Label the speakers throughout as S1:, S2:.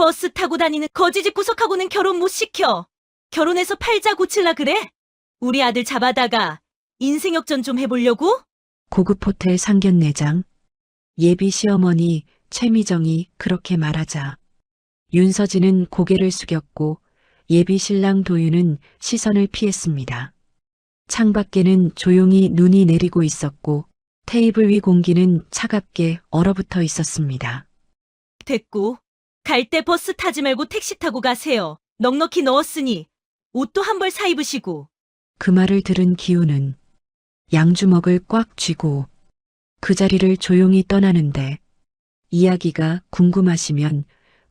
S1: 버스 타고 다니는 거지집 구석하고는 결혼 못 시켜. 결혼해서 팔자 고칠라 그래? 우리 아들 잡아다가 인생 역전 좀 해보려고?
S2: 고급 호텔 상견례장. 예비 시어머니 최미정이 그렇게 말하자 윤서진은 고개를 숙였고 예비 신랑 도윤은 시선을 피했습니다. 창밖에는 조용히 눈이 내리고 있었고 테이블 위 공기는 차갑게 얼어붙어 있었습니다.
S1: 됐고. 갈 때 버스 타지 말고 택시 타고 가세요. 넉넉히 넣었으니 옷도 한 벌 사 입으시고.
S2: 그 말을 들은 기훈은 양주먹을 꽉 쥐고 그 자리를 조용히 떠나는데, 이야기가 궁금하시면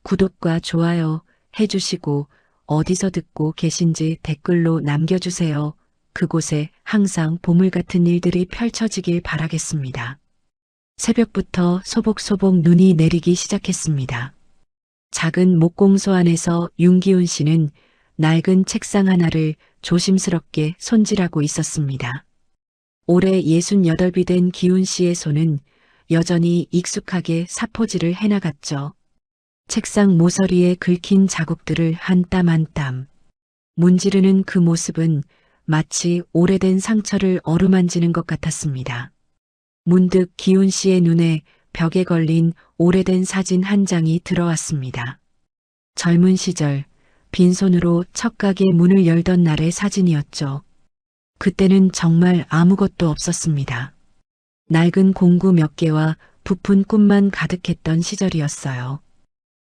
S2: 구독과 좋아요 해주시고 어디서 듣고 계신지 댓글로 남겨주세요. 그곳에 항상 보물 같은 일들이 펼쳐지길 바라겠습니다. 새벽부터 소복소복 눈이 내리기 시작했습니다. 작은 목공소 안에서 윤기훈 씨는 낡은 책상 하나를 조심스럽게 손질하고 있었습니다. 올해 68이 된 기훈 씨의 손은 여전히 익숙하게 사포질을 해나갔죠. 책상 모서리에 긁힌 자국들을 한 땀 한 땀 문지르는 그 모습은 마치 오래된 상처를 어루만지는 것 같았습니다. 문득 기훈 씨의 눈에 벽에 걸린 오래된 사진 한 장이 들어왔습니다. 젊은 시절 빈손으로 척가게 문을 열던 날의 사진이었죠. 그때는 정말 아무것도 없었습니다. 낡은 공구 몇 개와 부푼 꿈만 가득했던 시절이었어요.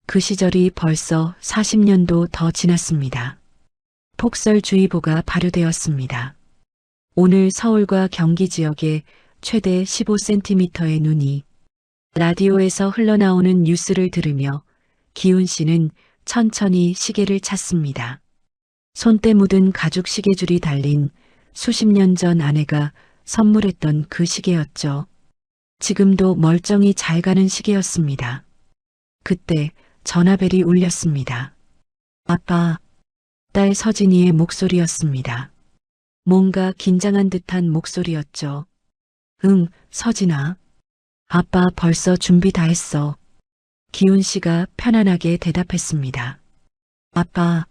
S2: 그 시절이 벌써 40년도 더 지났습니다. 폭설주의보가 발효되었습니다. 오늘 서울과 경기 지역에 최대 15cm의 눈이. 라디오에서 흘러나오는 뉴스를 들으며 기훈 씨는 천천히 시계를 찾습니다. 손때 묻은 가죽 시계줄이 달린 수십 년 전 아내가 선물했던 그 시계였죠. 지금도 멀쩡히 잘 가는 시계였습니다. 그때 전화벨이 울렸습니다. 아빠, 딸 서진이의 목소리였습니다. 뭔가 긴장한 듯한 목소리였죠. 응, 서진아. 아빠 벌써 준비 다 했어. 기훈 씨가 편안하게 대답했습니다. 아빠,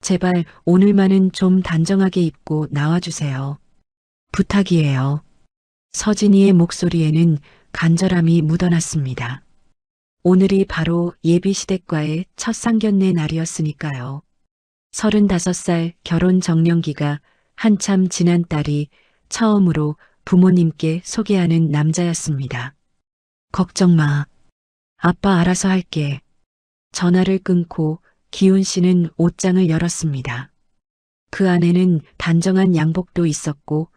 S2: 제발 오늘만은 좀 단정하게 입고 나와주세요. 부탁이에요. 서진이의 목소리에는 간절함이 묻어났습니다. 오늘이 바로 예비시댁과의 첫 상견례 날이었으니까요. 35살 결혼 정년기가 한참 지난 딸이 처음으로 부모님께 소개하는 남자였습니다. 걱정 마. 아빠 알아서 할게. 전화를 끊고 기훈 씨는 옷장을 열었습니다. 그 안에는 단정한 양복도 있었고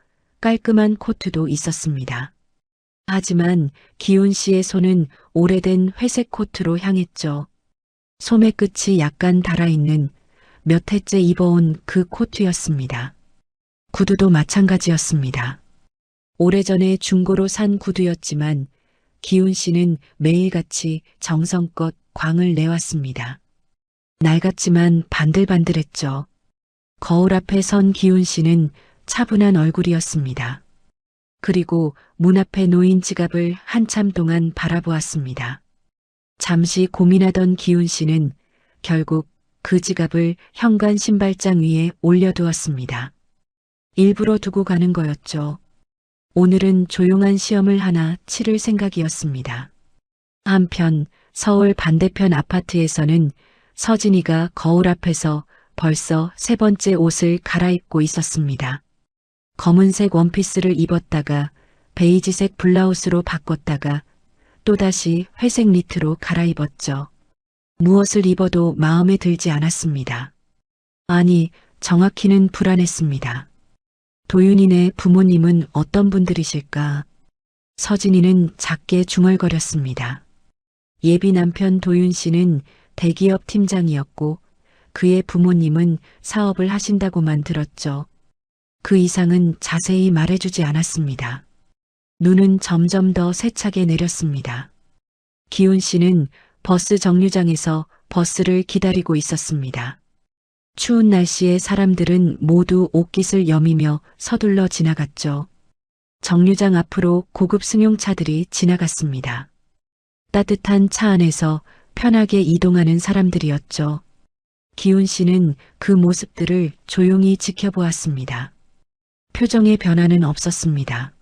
S2: 깔끔한 코트도 있었습니다. 하지만 기훈 씨의 손은 오래된 회색 코트로 향했죠. 소매 끝이 약간 달아있는 몇 해째 입어온 그 코트였습니다. 구두도 마찬가지였습니다. 오래전에 중고로 산 구두였지만 기훈 씨는 매일같이 정성껏 광을 내왔습니다. 낡았지만 반들반들했죠. 거울 앞에 선 기훈 씨는 차분한 얼굴이었습니다. 그리고 문 앞에 놓인 지갑을 한참 동안 바라보았습니다. 잠시 고민하던 기훈 씨는 결국 그 지갑을 현관 신발장 위에 올려두었습니다. 일부러 두고 가는 거였죠. 오늘은 조용한 시험을 하나 치를 생각이었습니다. 한편 서울 반대편 아파트에서는 서진이가 거울 앞에서 벌써 3번째 옷을 갈아입고 있었습니다. 검은색 원피스를 입었다가 베이지색 블라우스로 바꿨다가 또다시 회색 니트로 갈아입었죠. 무엇을 입어도 마음에 들지 않았습니다. 아니, 정확히는 불안했습니다. 도윤이네 부모님은 어떤 분들이실까? 서진이는 작게 중얼거렸습니다. 예비 남편 도윤 씨는 대기업 팀장이었고 그의 부모님은 사업을 하신다고만 들었죠. 그 이상은 자세히 말해주지 않았습니다. 눈은 점점 더 세차게 내렸습니다. 기훈 씨는 버스 정류장에서 버스를 기다리고 있었습니다. 추운 날씨에 사람들은 모두 옷깃을 여미며 서둘러 지나갔죠. 정류장 앞으로 고급 승용차들이 지나갔습니다. 따뜻한 차 안에서 편하게 이동하는 사람들이었죠. 기훈 씨는 그 모습들을 조용히 지켜보았습니다. 표정의 변화는 없었습니다.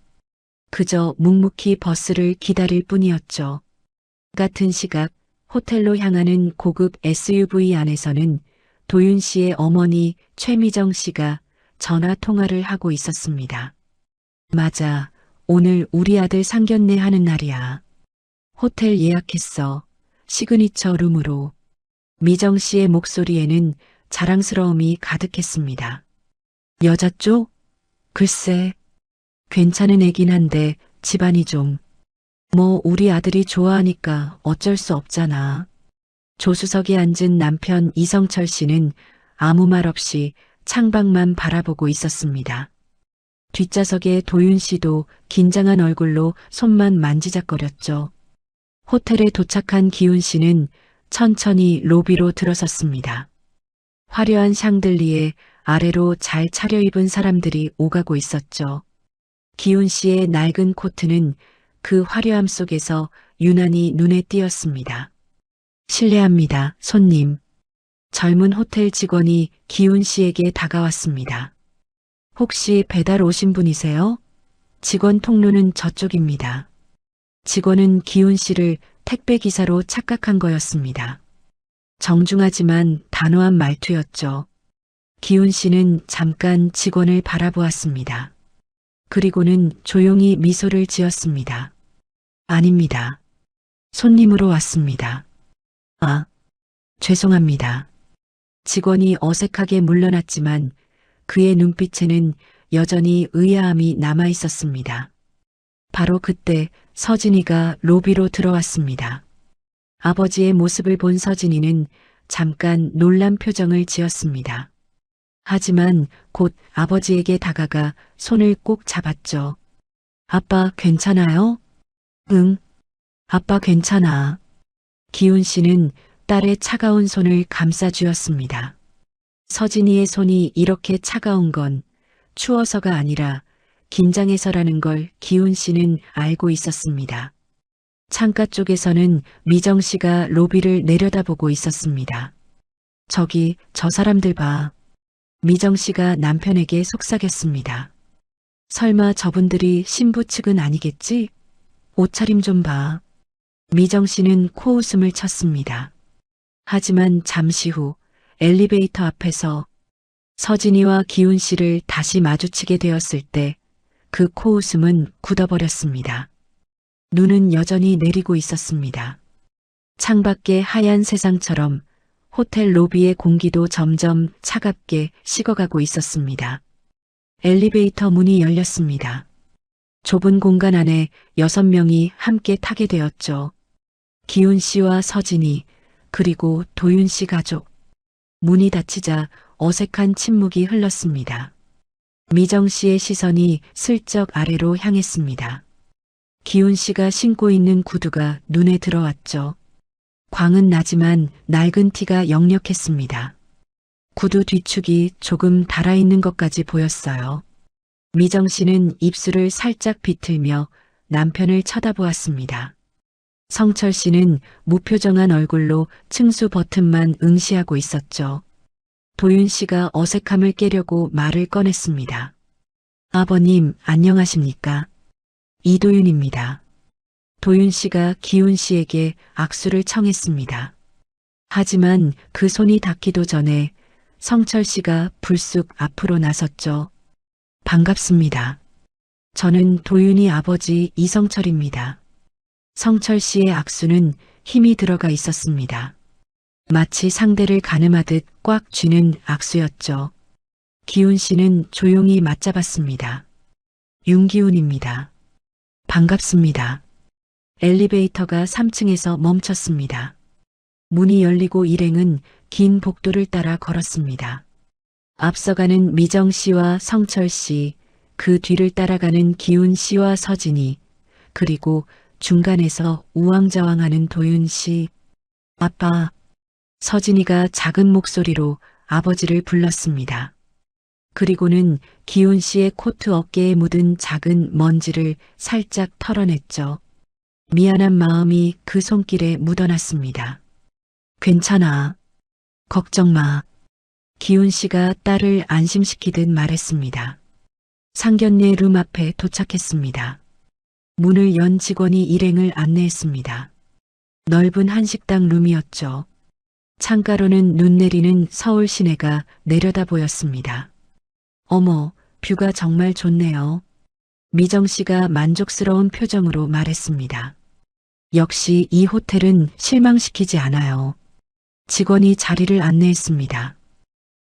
S2: 그저 묵묵히 버스를 기다릴 뿐이었죠. 같은 시각 호텔로 향하는 고급 SUV 안에서는 도윤 씨의 어머니 최미정 씨가 전화 통화를 하고 있었습니다. 맞아, 오늘 우리 아들 상견례 하는 날이야. 호텔 예약했어. 시그니처 룸으로. 미정 씨의 목소리에는 자랑스러움이 가득했습니다. 여자 쪽? 글쎄, 괜찮은 애긴 한데 집안이 좀. 뭐 우리 아들이 좋아하니까 어쩔 수 없잖아. 조수석에 앉은 남편 이성철 씨는 아무 말 없이 창밖만 바라보고 있었습니다. 뒷좌석에 도윤 씨도 긴장한 얼굴로 손만 만지작거렸죠. 호텔에 도착한 기훈 씨는 천천히 로비로 들어섰습니다. 화려한 샹들리에 아래로 잘 차려입은 사람들이 오가고 있었죠. 기훈 씨의 낡은 코트는 그 화려함 속에서 유난히 눈에 띄었습니다. 실례합니다, 손님. 젊은 호텔 직원이 기훈 씨에게 다가왔습니다. 혹시 배달 오신 분이세요? 직원 통로는 저쪽입니다. 직원은 기훈 씨를 택배기사로 착각한 거였습니다. 정중하지만 단호한 말투였죠. 기훈 씨는 잠깐 직원을 바라보았습니다. 그리고는 조용히 미소를 지었습니다. 아닙니다. 손님으로 왔습니다. 아, 죄송합니다. 직원이 어색하게 물러났지만 그의 눈빛에는 여전히 의아함이 남아 있었습니다. 바로 그때 서진이가 로비로 들어왔습니다. 아버지의 모습을 본 서진이는 잠깐 놀란 표정을 지었습니다. 하지만 곧 아버지에게 다가가 손을 꼭 잡았죠. 아빠 괜찮아요? 응, 아빠 괜찮아. 기훈 씨는 딸의 차가운 손을 감싸주었습니다. 서진이의 손이 이렇게 차가운 건 추워서가 아니라 긴장해서라는 걸 기훈 씨는 알고 있었습니다. 창가 쪽에서는 미정 씨가 로비를 내려다보고 있었습니다. 저기 저 사람들 봐. 미정 씨가 남편에게 속삭였습니다. 설마 저분들이 신부 측은 아니겠지? 옷차림 좀 봐. 미정 씨는 코웃음을 쳤습니다. 하지만 잠시 후 엘리베이터 앞에서 서진이와 기훈 씨를 다시 마주치게 되었을 때 그 코웃음은 굳어버렸습니다. 눈은 여전히 내리고 있었습니다. 창밖의 하얀 세상처럼 호텔 로비의 공기도 점점 차갑게 식어가고 있었습니다. 엘리베이터 문이 열렸습니다. 좁은 공간 안에 6명이 함께 타게 되었죠. 기훈 씨와 서진이, 그리고 도윤 씨 가족. 문이 닫히자 어색한 침묵이 흘렀습니다. 미정 씨의 시선이 슬쩍 아래로 향했습니다. 기훈 씨가 신고 있는 구두가 눈에 들어왔죠. 광은 나지만 낡은 티가 역력했습니다. 구두 뒤축이 조금 달아있는 것까지 보였어요. 미정 씨는 입술을 살짝 비틀며 남편을 쳐다보았습니다. 성철 씨는 무표정한 얼굴로 층수 버튼만 응시하고 있었죠. 도윤 씨가 어색함을 깨려고 말을 꺼냈습니다. 아버님, 안녕하십니까? 이도윤입니다. 도윤 씨가 기훈 씨에게 악수를 청했습니다. 하지만 그 손이 닿기도 전에 성철 씨가 불쑥 앞으로 나섰죠. 반갑습니다. 저는 도윤이 아버지 이성철입니다. 성철 씨의 악수는 힘이 들어가 있었습니다. 마치 상대를 가늠하듯 꽉 쥐는 악수였죠. 기훈 씨는 조용히 맞잡았습니다. 윤기훈입니다. 반갑습니다. 엘리베이터가 3층에서 멈췄습니다. 문이 열리고 일행은 긴 복도를 따라 걸었습니다. 앞서가는 미정 씨와 성철 씨, 그 뒤를 따라가는 기훈 씨와 서진이, 그리고 중간에서 우왕좌왕하는 도윤 씨. 아빠. 서진이가 작은 목소리로 아버지를 불렀습니다. 그리고는 기훈 씨의 코트 어깨에 묻은 작은 먼지를 살짝 털어냈죠. 미안한 마음이 그 손길에 묻어났습니다. 괜찮아. 걱정 마. 기훈 씨가 딸을 안심시키듯 말했습니다. 상견례 룸 앞에 도착했습니다. 문을 연 직원이 일행을 안내했습니다. 넓은 한식당 룸이었죠. 창가로는 눈 내리는 서울 시내가 내려다 보였습니다. 어머, 뷰가 정말 좋네요. 미정 씨가 만족스러운 표정으로 말했습니다. 역시 이 호텔은 실망시키지 않아요. 직원이 자리를 안내했습니다.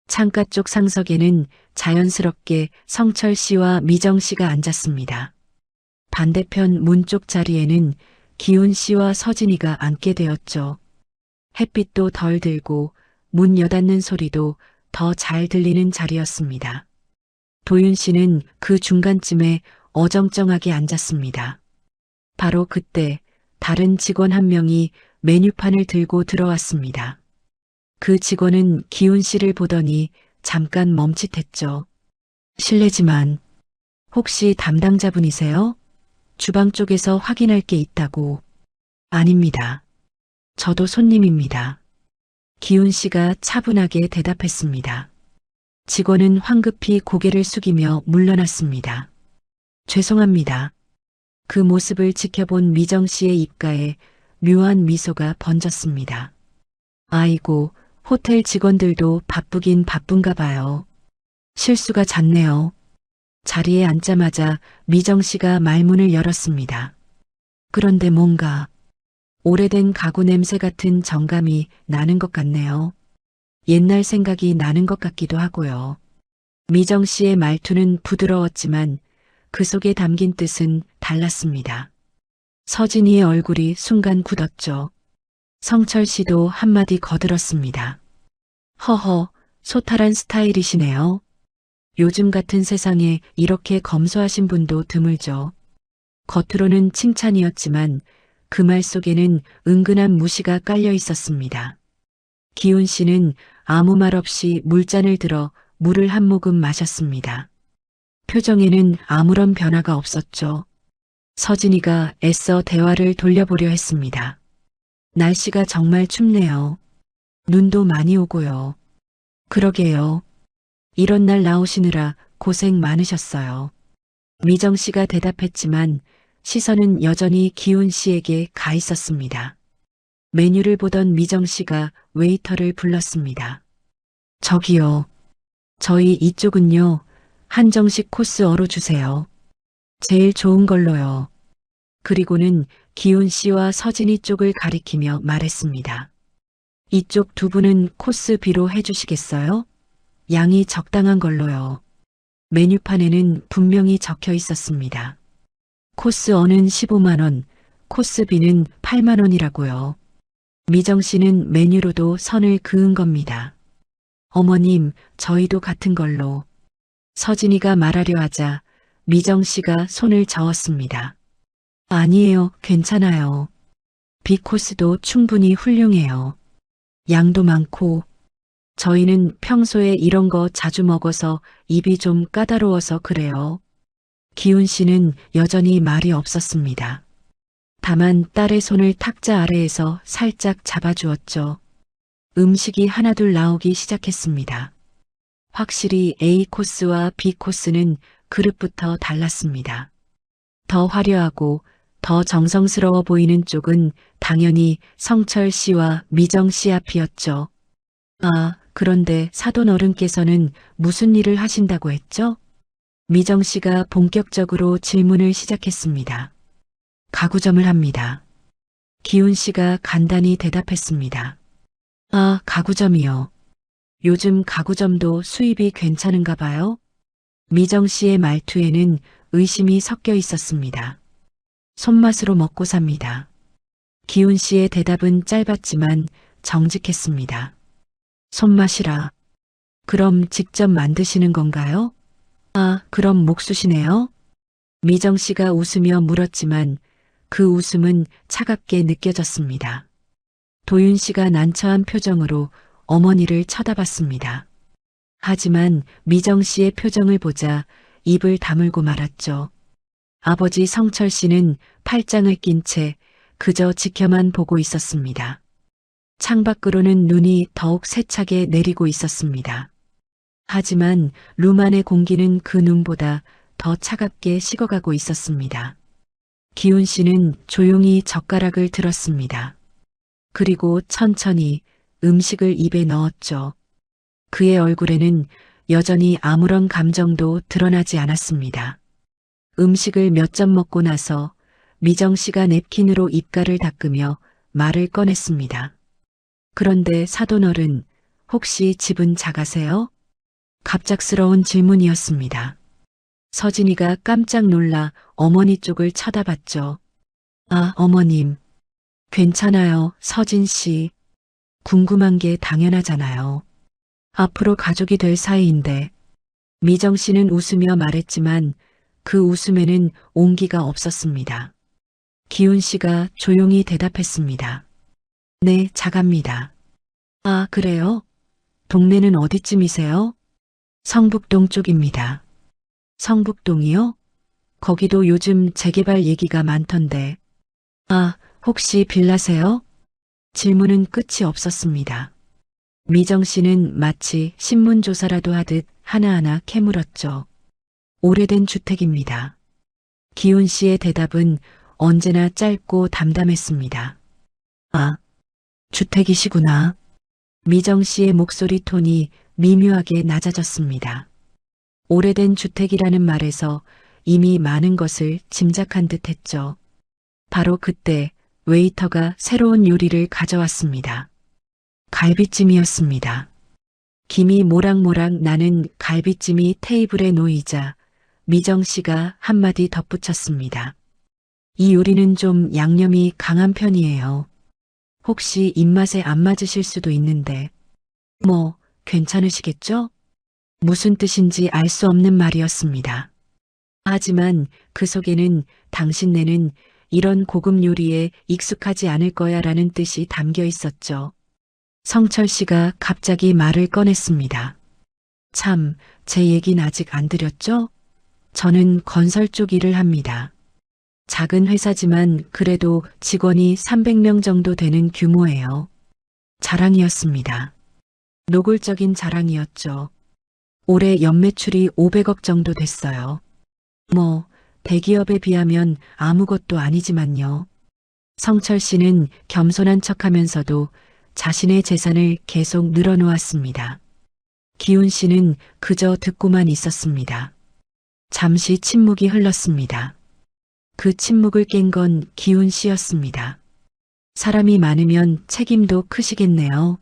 S2: 창가 쪽 상석에는 자연스럽게 성철 씨와 미정 씨가 앉았습니다. 반대편 문 쪽 자리에는 기훈 씨와 서진이가 앉게 되었죠. 햇빛도 덜 들고 문 여닫는 소리도 더 잘 들리는 자리였습니다. 도윤 씨는 그 중간쯤에 어정쩡하게 앉았습니다. 바로 그때 다른 직원 한 명이 메뉴판을 들고 들어왔습니다. 그 직원은 기훈 씨를 보더니 잠깐 멈칫했죠. 실례지만 혹시 담당자분이세요? 주방 쪽에서 확인할 게 있다고. 아닙니다. 저도 손님입니다. 기훈 씨가 차분하게 대답했습니다. 직원은 황급히 고개를 숙이며 물러났습니다. 죄송합니다. 그 모습을 지켜본 미정 씨의 입가에 묘한 미소가 번졌습니다. 아이고, 호텔 직원들도 바쁘긴 바쁜가 봐요. 실수가 잦네요. 자리에 앉자마자 미정 씨가 말문을 열었습니다. 그런데 뭔가 오래된 가구 냄새 같은 정감이 나는 것 같네요. 옛날 생각이 나는 것 같기도 하고요. 미정 씨의 말투는 부드러웠지만 그 속에 담긴 뜻은 달랐습니다. 서진이의 얼굴이 순간 굳었죠. 성철 씨도 한마디 거들었습니다. 허허, 소탈한 스타일이시네요. 요즘 같은 세상에 이렇게 검소하신 분도 드물죠. 겉으로는 칭찬이었지만 그 말 속에는 은근한 무시가 깔려 있었습니다. 기훈 씨는 아무 말 없이 물잔을 들어 물을 한 모금 마셨습니다. 표정에는 아무런 변화가 없었죠. 서진이가 애써 대화를 돌려보려 했습니다. 날씨가 정말 춥네요. 눈도 많이 오고요. 그러게요. 이런 날 나오시느라 고생 많으셨어요. 미정 씨가 대답했지만 시선은 여전히 기훈 씨에게 가 있었습니다. 메뉴를 보던 미정 씨가 웨이터를 불렀습니다. 저기요. 저희 이쪽은요. 한정식 코스 어로 주세요. 제일 좋은 걸로요. 그리고는 기훈 씨와 서진이 쪽을 가리키며 말했습니다. 이쪽 두 분은 코스 B로 해주시겠어요? 양이 적당한 걸로요. 메뉴판에는 분명히 적혀 있었습니다. 코스 A는 15만 원, 코스 B는 8만 원이라고요. 미정 씨는 메뉴로도 선을 그은 겁니다. 어머님, 저희도 같은 걸로. 서진이가 말하려 하자 미정 씨가 손을 저었습니다. 아니에요, 괜찮아요. B 코스도 충분히 훌륭해요. 양도 많고, 저희는 평소에 이런 거 자주 먹어서 입이 좀 까다로워서 그래요. 기훈 씨는 여전히 말이 없었습니다. 다만 딸의 손을 탁자 아래에서 살짝 잡아주었죠. 음식이 하나둘 나오기 시작했습니다. 확실히 A 코스와 B 코스는 그릇부터 달랐습니다. 더 화려하고 더 정성스러워 보이는 쪽은 당연히 성철 씨와 미정 씨 앞이었죠. 아, 그런데 사돈 어른께서는 무슨 일을 하신다고 했죠? 미정 씨가 본격적으로 질문을 시작했습니다. 가구점을 합니다. 기훈 씨가 간단히 대답했습니다. 아, 가구점이요. 요즘 가구점도 수입이 괜찮은가 봐요? 미정 씨의 말투에는 의심이 섞여 있었습니다. 손맛으로 먹고 삽니다. 기훈 씨의 대답은 짧았지만 정직했습니다. 손맛이라. 그럼 직접 만드시는 건가요? 아, 그럼 목수시네요? 미정 씨가 웃으며 물었지만 그 웃음은 차갑게 느껴졌습니다. 도윤 씨가 난처한 표정으로 어머니를 쳐다봤습니다. 하지만 미정 씨의 표정을 보자 입을 다물고 말았죠. 아버지 성철 씨는 팔짱을 낀 채 그저 지켜만 보고 있었습니다. 창밖으로는 눈이 더욱 세차게 내리고 있었습니다. 하지만 룸 안의 공기는 그 눈보다 더 차갑게 식어가고 있었습니다. 기훈 씨는 조용히 젓가락을 들었습니다. 그리고 천천히 음식을 입에 넣었죠. 그의 얼굴에는 여전히 아무런 감정도 드러나지 않았습니다. 음식을 몇 점 먹고 나서 미정 씨가 냅킨으로 입가를 닦으며 말을 꺼냈습니다. 그런데 사돈어른, 혹시 집은 작아세요? 갑작스러운 질문이었습니다. 서진이가 깜짝 놀라 어머니 쪽을 쳐다봤죠. 아, 어머님. 괜찮아요, 서진 씨. 궁금한 게 당연하잖아요. 앞으로 가족이 될 사이인데. 미정 씨는 웃으며 말했지만 그 웃음에는 온기가 없었습니다. 기훈 씨가 조용히 대답했습니다. 네, 작합니다. 아, 그래요? 동네는 어디쯤이세요? 성북동 쪽입니다. 성북동이요? 거기도 요즘 재개발 얘기가 많던데. 아, 혹시 빌라세요? 질문은 끝이 없었습니다. 미정 씨는 마치 신문조사라도 하듯 하나하나 캐물었죠. 오래된 주택입니다. 기훈 씨의 대답은 언제나 짧고 담담했습니다. 아, 주택이시구나. 미정 씨의 목소리 톤이 미묘하게 낮아졌습니다. 오래된 주택이라는 말에서 이미 많은 것을 짐작한 듯 했죠. 바로 그때 웨이터가 새로운 요리를 가져왔습니다. 갈비찜이었습니다. 김이 모락모락 나는 갈비찜이 테이블에 놓이자 미정 씨가 한마디 덧붙였습니다. 이 요리는 좀 양념이 강한 편이에요. 혹시 입맛에 안 맞으실 수도 있는데. 뭐, 괜찮으시겠죠? 무슨 뜻인지 알 수 없는 말이었습니다. 하지만 그 속에는 당신네는 이런 고급 요리에 익숙하지 않을 거야 라는 뜻이 담겨 있었죠. 성철 씨가 갑자기 말을 꺼냈습니다. 참, 제 얘긴 아직 안 드렸죠? 저는 건설 쪽 일을 합니다. 작은 회사지만 그래도 직원이 300명 정도 되는 규모예요. 자랑이었습니다. 노골적인 자랑이었죠. 올해 연매출이 500억 정도 됐어요. 뭐, 대기업에 비하면 아무것도 아니지만요. 성철 씨는 겸손한 척하면서도 자신의 재산을 계속 늘어놓았습니다. 기훈 씨는 그저 듣고만 있었습니다. 잠시 침묵이 흘렀습니다. 그 침묵을 깬 건 기훈 씨였습니다. 사람이 많으면 책임도 크시겠네요.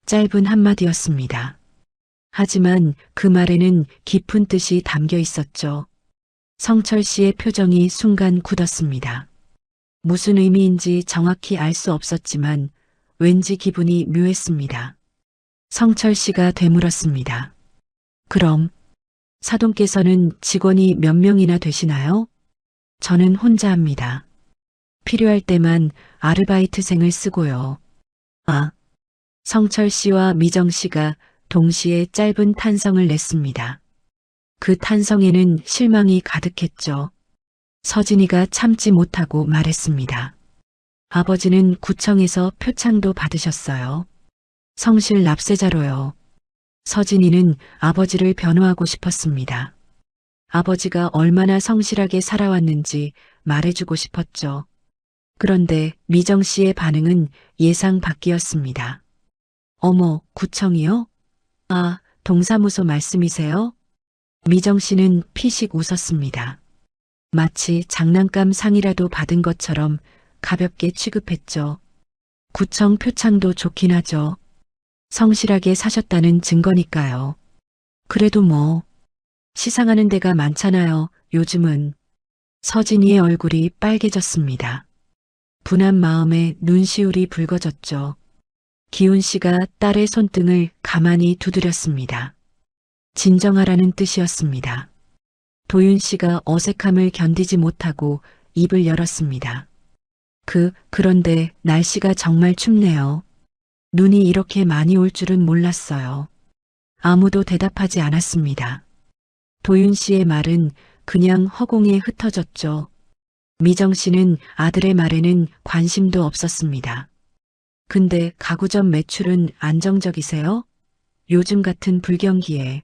S2: 짧은 한마디였습니다. 하지만 그 말에는 깊은 뜻이 담겨 있었죠. 성철 씨의 표정이 순간 굳었습니다. 무슨 의미인지 정확히 알 수 없었지만 왠지 기분이 묘했습니다. 성철 씨가 되물었습니다. 그럼 사돈께서는 직원이 몇 명이나 되시나요? 저는 혼자 합니다. 필요할 때만 아르바이트생을 쓰고요. 아, 성철 씨와 미정 씨가 동시에 짧은 탄성을 냈습니다. 그 탄성에는 실망이 가득했죠. 서진이가 참지 못하고 말했습니다. 아버지는 구청에서 표창도 받으셨어요. 성실 납세자로요. 서진이는 아버지를 변호하고 싶었습니다. 아버지가 얼마나 성실하게 살아왔는지 말해주고 싶었죠. 그런데 미정 씨의 반응은 예상 밖이었습니다. 어머, 구청이요? 아, 동사무소 말씀이세요? 미정 씨는 피식 웃었습니다. 마치 장난감 상이라도 받은 것처럼 가볍게 취급했죠. 구청 표창도 좋긴 하죠. 성실하게 사셨다는 증거니까요. 그래도 뭐, 시상하는 데가 많잖아요, 요즘은. 서진이의 얼굴이 빨개졌습니다. 분한 마음에 눈시울이 붉어졌죠. 기훈 씨가 딸의 손등을 가만히 두드렸습니다. 진정하라는 뜻이었습니다. 도윤 씨가 어색함을 견디지 못하고 입을 열었습니다. 그런데 날씨가 정말 춥네요. 눈이 이렇게 많이 올 줄은 몰랐어요. 아무도 대답하지 않았습니다. 도윤 씨의 말은 그냥 허공에 흩어졌죠. 미정 씨는 아들의 말에는 관심도 없었습니다. 근데 가구점 매출은 안정적이세요? 요즘 같은 불경기에.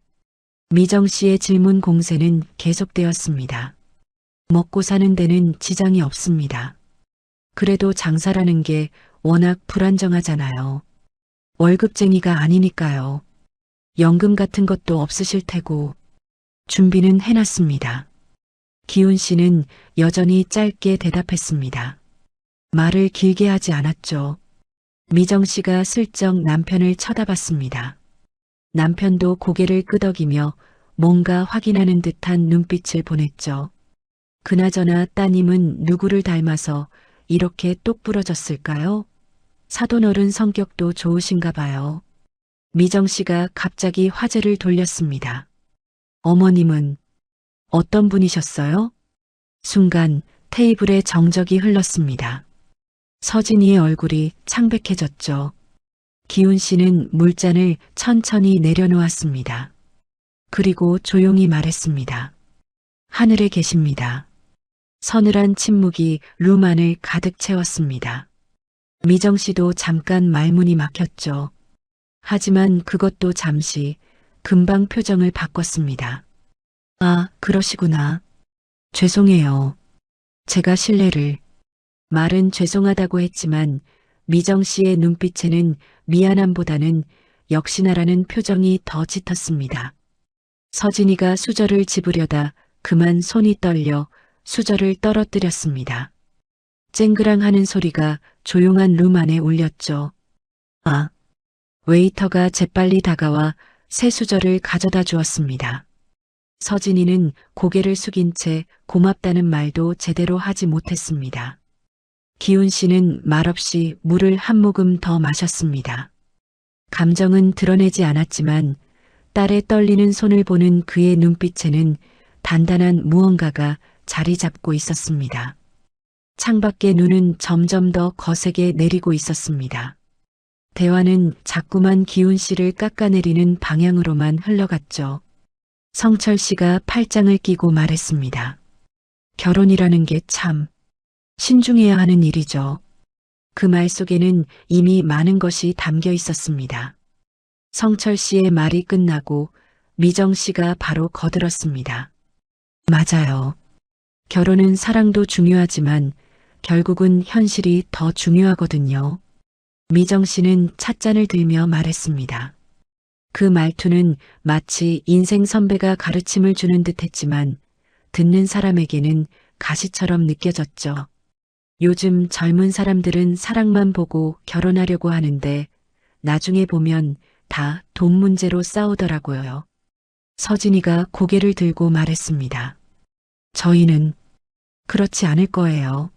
S2: 미정 씨의 질문 공세는 계속되었습니다. 먹고 사는 데는 지장이 없습니다. 그래도 장사라는 게 워낙 불안정하잖아요. 월급쟁이가 아니니까요. 연금 같은 것도 없으실 테고. 준비는 해놨습니다. 기훈 씨는 여전히 짧게 대답했습니다. 말을 길게 하지 않았죠. 미정 씨가 슬쩍 남편을 쳐다봤습니다. 남편도 고개를 끄덕이며 뭔가 확인하는 듯한 눈빛을 보냈죠. 그나저나 따님은 누구를 닮아서 이렇게 똑부러졌을까요? 사돈어른 성격도 좋으신가 봐요. 미정 씨가 갑자기 화제를 돌렸습니다. 어머님은 어떤 분이셨어요? 순간 테이블에 정적이 흘렀습니다. 서진이의 얼굴이 창백해졌죠. 기훈 씨는 물잔을 천천히 내려놓았습니다. 그리고 조용히 말했습니다. 하늘에 계십니다. 서늘한 침묵이 룸 안을 가득 채웠습니다. 미정 씨도 잠깐 말문이 막혔죠. 하지만 그것도 잠시 금방 표정을 바꿨습니다. 아, 그러시구나. 죄송해요. 제가 실례를. 말은 죄송하다고 했지만 미정 씨의 눈빛에는 미안함보다는 역시나라는 표정이 더 짙었습니다. 서진이가 수저를 집으려다 그만 손이 떨려 수저를 떨어뜨렸습니다. 쨍그랑 하는 소리가 조용한 룸 안에 울렸죠. 아, 웨이터가 재빨리 다가와 새 수저를 가져다 주었습니다. 서진이는 고개를 숙인 채 고맙다는 말도 제대로 하지 못했습니다. 기훈 씨는 말없이 물을 한 모금 더 마셨습니다. 감정은 드러내지 않았지만 딸의 떨리는 손을 보는 그의 눈빛에는 단단한 무언가가 자리 잡고 있었습니다. 창밖의 눈은 점점 더 거세게 내리고 있었습니다. 대화는 자꾸만 기훈 씨를 깎아내리는 방향으로만 흘러갔죠. 성철 씨가 팔짱을 끼고 말했습니다. 결혼이라는 게 참 신중해야 하는 일이죠. 그 말 속에는 이미 많은 것이 담겨 있었습니다. 성철 씨의 말이 끝나고 미정 씨가 바로 거들었습니다. 맞아요. 결혼은 사랑도 중요하지만 결국은 현실이 더 중요하거든요. 미정 씨는 찻잔을 들며 말했습니다. 그 말투는 마치 인생 선배가 가르침을 주는 듯 했지만 듣는 사람에게는 가시처럼 느껴졌죠. 요즘 젊은 사람들은 사랑만 보고 결혼하려고 하는데 나중에 보면 다 돈 문제로 싸우더라고요. 서진이가 고개를 들고 말했습니다. 저희는 그렇지 않을 거예요.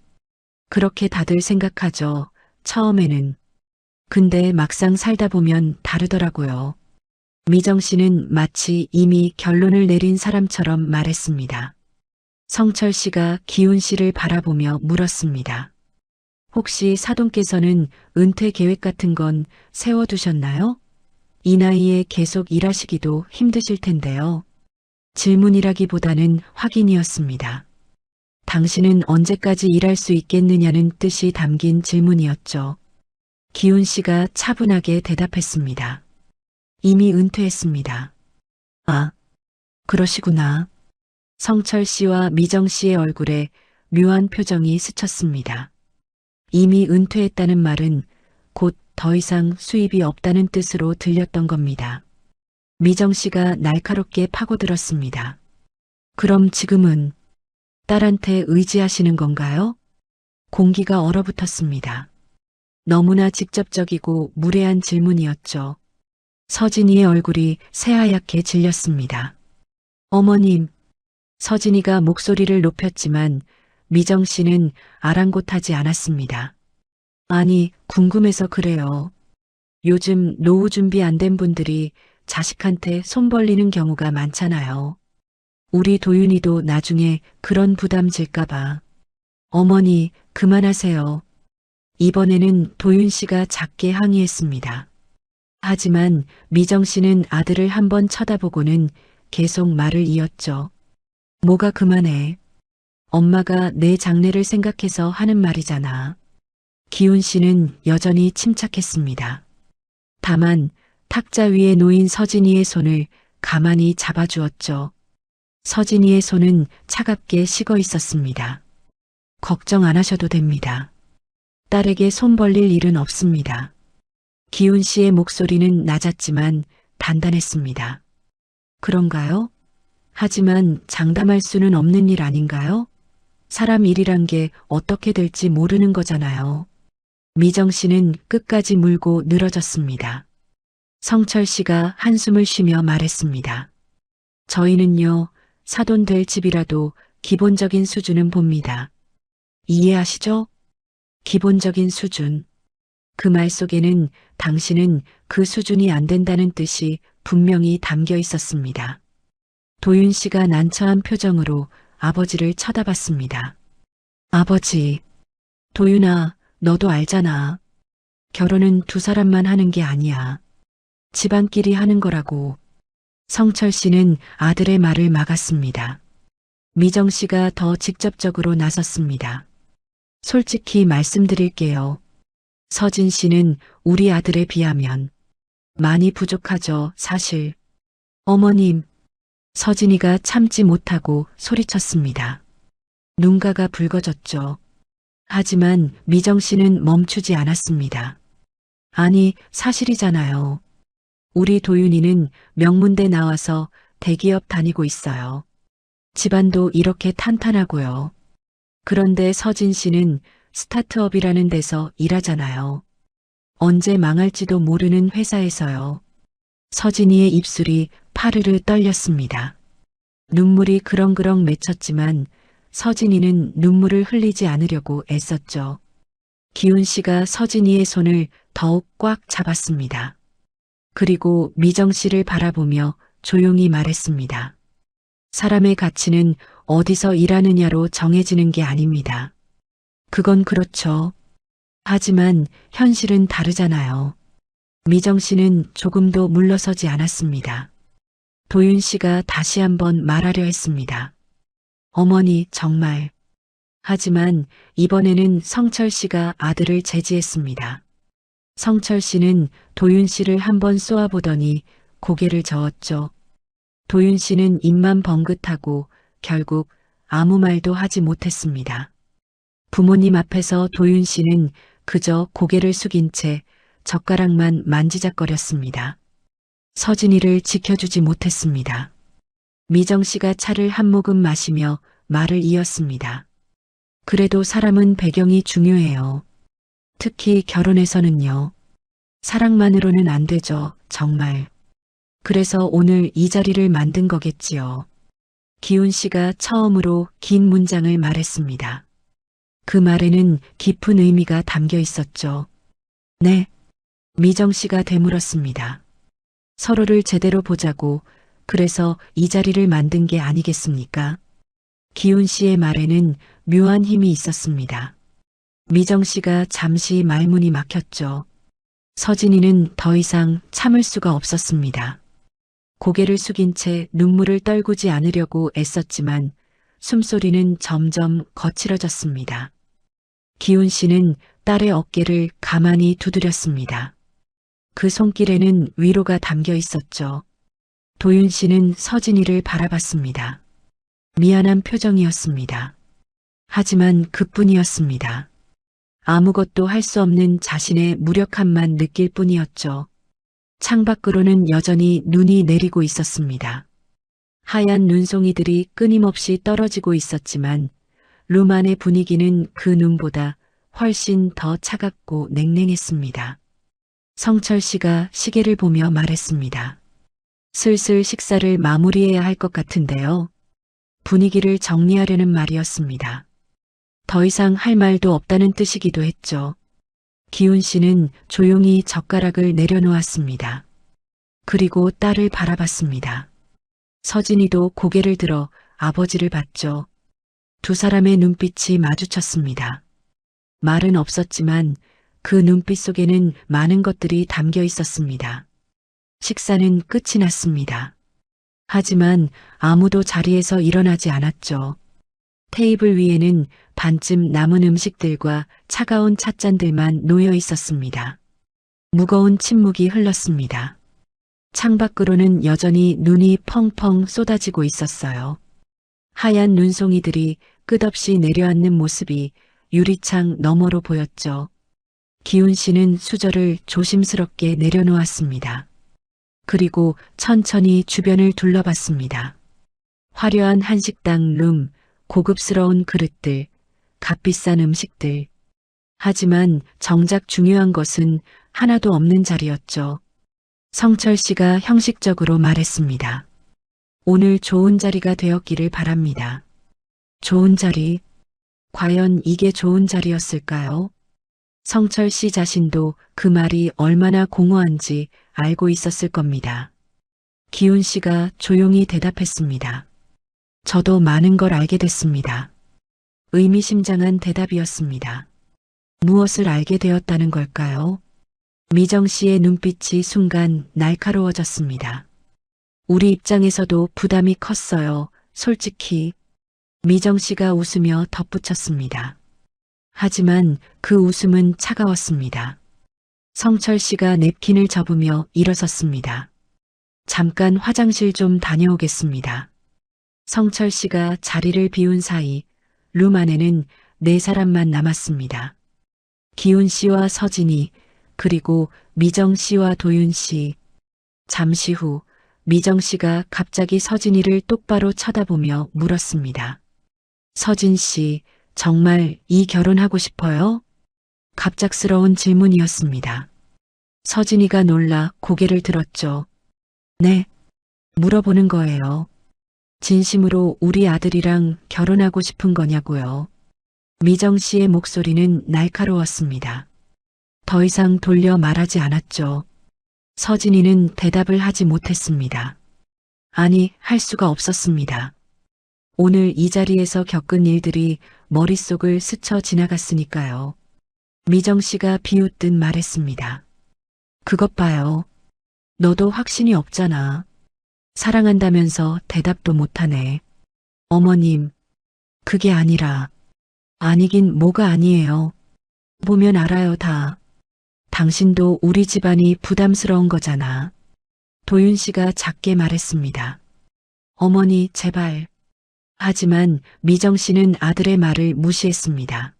S2: 그렇게 다들 생각하죠. 처음에는. 근데 막상 살다 보면 다르더라고요. 미정 씨는 마치 이미 결론을 내린 사람처럼 말했습니다. 성철 씨가 기훈 씨를 바라보며 물었습니다. 혹시 사돈께서는 은퇴 계획 같은 건 세워두셨나요? 이 나이에 계속 일하시기도 힘드실 텐데요. 질문이라기보다는 확인이었습니다. 당신은 언제까지 일할 수 있겠느냐는 뜻이 담긴 질문이었죠. 기훈 씨가 차분하게 대답했습니다. 이미 은퇴했습니다. 아, 그러시구나. 성철 씨와 미정 씨의 얼굴에 묘한 표정이 스쳤습니다. 이미 은퇴했다는 말은 곧 더 이상 수입이 없다는 뜻으로 들렸던 겁니다. 미정 씨가 날카롭게 파고들었습니다. 그럼 지금은 딸한테 의지하시는 건가요? 공기가 얼어붙었습니다. 너무나 직접적이고 무례한 질문이었죠. 서진이의 얼굴이 새하얗게 질렸습니다. 어머님, 서진이가 목소리를 높였지만 미정 씨는 아랑곳하지 않았습니다. 아니, 궁금해서 그래요. 요즘 노후 준비 안 된 분들이 자식한테 손 벌리는 경우가 많잖아요. 우리 도윤이도 나중에 그런 부담 질까봐. 어머니, 그만하세요. 이번에는 도윤 씨가 작게 항의했습니다. 하지만 미정 씨는 아들을 한번 쳐다보고는 계속 말을 이었죠. 뭐가 그만해. 엄마가 내 장래를 생각해서 하는 말이잖아. 기훈 씨는 여전히 침착했습니다. 다만 탁자 위에 놓인 서진이의 손을 가만히 잡아주었죠. 서진이의 손은 차갑게 식어 있었습니다. 걱정 안 하셔도 됩니다. 딸에게 손 벌릴 일은 없습니다. 기훈 씨의 목소리는 낮았지만 단단했습니다. 그런가요? 하지만 장담할 수는 없는 일 아닌가요? 사람 일이란 게 어떻게 될지 모르는 거잖아요. 미정 씨는 끝까지 물고 늘어졌습니다. 성철 씨가 한숨을 쉬며 말했습니다. 저희는요, 사돈 될 집이라도 기본적인 수준은 봅니다. 이해하시죠? 기본적인 수준. 그 말 속에는 당신은 그 수준이 안 된다는 뜻이 분명히 담겨 있었습니다. 도윤 씨가 난처한 표정으로 아버지를 쳐다봤습니다. 아버지, 도윤아, 너도 알잖아. 결혼은 두 사람만 하는 게 아니야. 집안끼리 하는 거라고. 성철 씨는 아들의 말을 막았습니다. 미정 씨가 더 직접적으로 나섰습니다. 솔직히 말씀드릴게요. 서진 씨는 우리 아들에 비하면 많이 부족하죠, 사실. 어머님, 서진이가 참지 못하고 소리쳤습니다. 눈가가 붉어졌죠. 하지만 미정 씨는 멈추지 않았습니다. 아니, 사실이잖아요. 우리 도윤이는 명문대 나와서 대기업 다니고 있어요. 집안도 이렇게 탄탄하고요. 그런데 서진 씨는 스타트업이라는 데서 일하잖아요. 언제 망할지도 모르는 회사에서요. 서진이의 입술이 파르르 떨렸습니다. 눈물이 그렁그렁 맺혔지만 서진이는 눈물을 흘리지 않으려고 애썼죠. 기훈 씨가 서진이의 손을 더욱 꽉 잡았습니다. 그리고 미정 씨를 바라보며 조용히 말했습니다. 사람의 가치는 어디서 일하느냐로 정해지는 게 아닙니다. 그건 그렇죠. 하지만 현실은 다르잖아요. 미정 씨는 조금도 물러서지 않았습니다. 도윤 씨가 다시 한번 말하려 했습니다. 어머니, 정말. 하지만 이번에는 성철 씨가 아들을 제지했습니다. 성철 씨는 도윤 씨를 한번 쏘아보더니 고개를 저었죠. 도윤 씨는 입만 번긋하고 결국 아무 말도 하지 못했습니다. 부모님 앞에서 도윤 씨는 그저 고개를 숙인 채 젓가락만 만지작거렸습니다. 서진이를 지켜주지 못했습니다. 미정 씨가 차를 한 모금 마시며 말을 이었습니다. 그래도 사람은 배경이 중요해요. 특히 결혼에서는요. 사랑만으로는 안 되죠, 정말. 그래서 오늘 이 자리를 만든 거겠지요. 기훈 씨가 처음으로 긴 문장을 말했습니다. 그 말에는 깊은 의미가 담겨 있었죠. 네. 미정 씨가 되물었습니다. 서로를 제대로 보자고 그래서 이 자리를 만든 게 아니겠습니까? 기훈 씨의 말에는 묘한 힘이 있었습니다. 미정 씨가 잠시 말문이 막혔죠. 서진이는 더 이상 참을 수가 없었습니다. 고개를 숙인 채 눈물을 떨구지 않으려고 애썼지만 숨소리는 점점 거칠어졌습니다. 기훈 씨는 딸의 어깨를 가만히 두드렸습니다. 그 손길에는 위로가 담겨 있었죠. 도윤 씨는 서진이를 바라봤습니다. 미안한 표정이었습니다. 하지만 그뿐이었습니다. 아무것도 할 수 없는 자신의 무력함만 느낄 뿐이었죠. 창밖으로는 여전히 눈이 내리고 있었습니다. 하얀 눈송이들이 끊임없이 떨어지고 있었지만 룸 안의 분위기는 그 눈보다 훨씬 더 차갑고 냉랭했습니다. 성철 씨가 시계를 보며 말했습니다. 슬슬 식사를 마무리해야 할 것 같은데요. 분위기를 정리하려는 말이었습니다. 더 이상 할 말도 없다는 뜻이기도 했죠. 기훈 씨는 조용히 젓가락을 내려놓았습니다. 그리고 딸을 바라봤습니다. 서진이도 고개를 들어 아버지를 봤죠. 두 사람의 눈빛이 마주쳤습니다. 말은 없었지만 그 눈빛 속에는 많은 것들이 담겨 있었습니다. 식사는 끝이 났습니다. 하지만 아무도 자리에서 일어나지 않았죠. 테이블 위에는 반쯤 남은 음식들과 차가운 찻잔들만 놓여 있었습니다. 무거운 침묵이 흘렀습니다. 창밖으로는 여전히 눈이 펑펑 쏟아지고 있었어요. 하얀 눈송이들이 끝없이 내려앉는 모습이 유리창 너머로 보였죠. 기훈 씨는 수저를 조심스럽게 내려놓았습니다. 그리고 천천히 주변을 둘러봤습니다. 화려한 한식당 룸, 고급스러운 그릇들, 값비싼 음식들. 하지만 정작 중요한 것은 하나도 없는 자리였죠. 성철 씨가 형식적으로 말했습니다. 오늘 좋은 자리가 되었기를 바랍니다. 좋은 자리? 과연 이게 좋은 자리였을까요? 성철 씨 자신도 그 말이 얼마나 공허한지 알고 있었을 겁니다. 기훈 씨가 조용히 대답했습니다. 저도 많은 걸 알게 됐습니다. 의미심장한 대답이었습니다. 무엇을 알게 되었다는 걸까요? 미정 씨의 눈빛이 순간 날카로워졌습니다. 우리 입장에서도 부담이 컸어요. 솔직히. 미정 씨가 웃으며 덧붙였습니다. 하지만 그 웃음은 차가웠습니다. 성철 씨가 냅킨을 접으며 일어섰습니다. 잠깐 화장실 좀 다녀오겠습니다. 성철 씨가 자리를 비운 사이 룸 안에는 4사람만 남았습니다. 기훈 씨와 서진이, 그리고 미정 씨와 도윤 씨. 잠시 후 미정 씨가 갑자기 서진이를 똑바로 쳐다보며 물었습니다. 서진 씨, 정말 이 결혼하고 싶어요? 갑작스러운 질문이었습니다. 서진이가 놀라 고개를 들었죠. 네, 물어보는 거예요. 진심으로 우리 아들이랑 결혼하고 싶은 거냐고요. 미정 씨의 목소리는 날카로웠습니다. 더 이상 돌려 말하지 않았죠. 서진이는 대답을 하지 못했습니다. 아니, 할 수가 없었습니다. 오늘 이 자리에서 겪은 일들이 머릿속을 스쳐 지나갔으니까요. 미정 씨가 비웃듯 말했습니다. 그것 봐요. 너도 확신이 없잖아. 사랑한다면서 대답도 못하네. 어머님, 그게 아니라. 아니긴 뭐가 아니에요. 보면 알아요 다. 당신도 우리 집안이 부담스러운 거잖아. 도윤 씨가 작게 말했습니다. 어머니, 제발. 하지만 미정 씨는 아들의 말을 무시했습니다.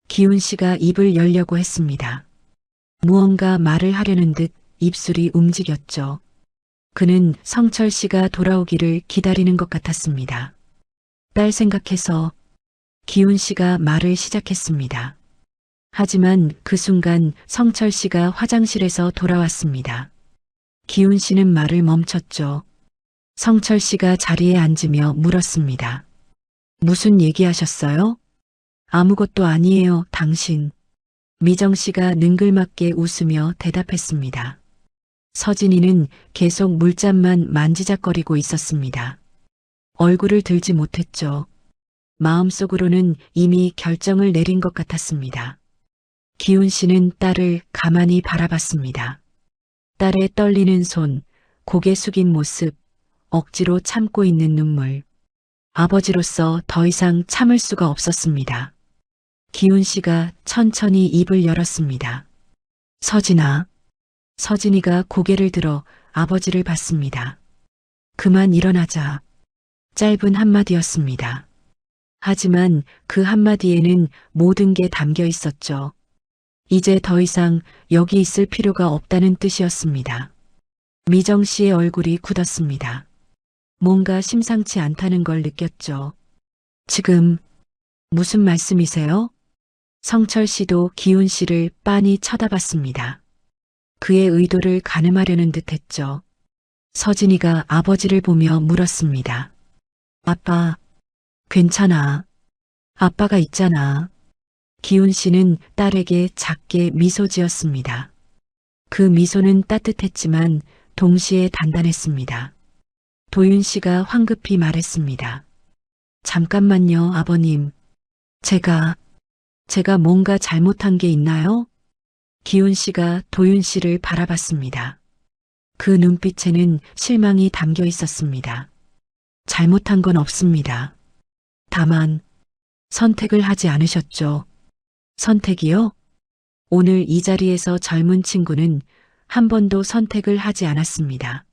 S2: 기훈 씨가 입을 열려고 했습니다. 무언가 말을 하려는 듯 입술이 움직였죠. 그는 성철 씨가 돌아오기를 기다리는 것 같았습니다. 딸 생각해서 기훈 씨가 말을 시작했습니다. 하지만 그 순간 성철 씨가 화장실에서 돌아왔습니다. 기훈 씨는 말을 멈췄죠. 성철 씨가 자리에 앉으며 물었습니다. 무슨 얘기하셨어요? 아무것도 아니에요, 당신. 미정 씨가 능글맞게 웃으며 대답했습니다. 서진이는 계속 물잔만 만지작거리고 있었습니다. 얼굴을 들지 못했죠. 마음속으로는 이미 결정을 내린 것 같았습니다. 기훈 씨는 딸을 가만히 바라봤습니다. 딸의 떨리는 손, 고개 숙인 모습, 억지로 참고 있는 눈물. 아버지로서 더 이상 참을 수가 없었습니다. 기훈 씨가 천천히 입을 열었습니다. 서진아. 서진이가 고개를 들어 아버지를 봤습니다. 그만 일어나자. 짧은 한마디였습니다. 하지만 그 한마디에는 모든 게 담겨 있었죠. 이제 더 이상 여기 있을 필요가 없다는 뜻이었습니다. 미정 씨의 얼굴이 굳었습니다. 뭔가 심상치 않다는 걸 느꼈죠. 지금 무슨 말씀이세요? 성철 씨도 기훈 씨를 빤히 쳐다봤습니다. 그의 의도를 가늠하려는 듯 했죠. 서진이가 아버지를 보며 물었습니다. 아빠, 괜찮아. 아빠가 있잖아. 기훈 씨는 딸에게 작게 미소 지었습니다. 그 미소는 따뜻했지만 동시에 단단했습니다. 도윤 씨가 황급히 말했습니다. 잠깐만요, 아버님. 제가 뭔가 잘못한 게 있나요? 기훈 씨가 도윤 씨를 바라봤습니다. 그 눈빛에는 실망이 담겨 있었습니다. 잘못한 건 없습니다. 다만 선택을 하지 않으셨죠? 선택이요? 오늘 이 자리에서 젊은 친구는 한 번도 선택을 하지 않았습니다.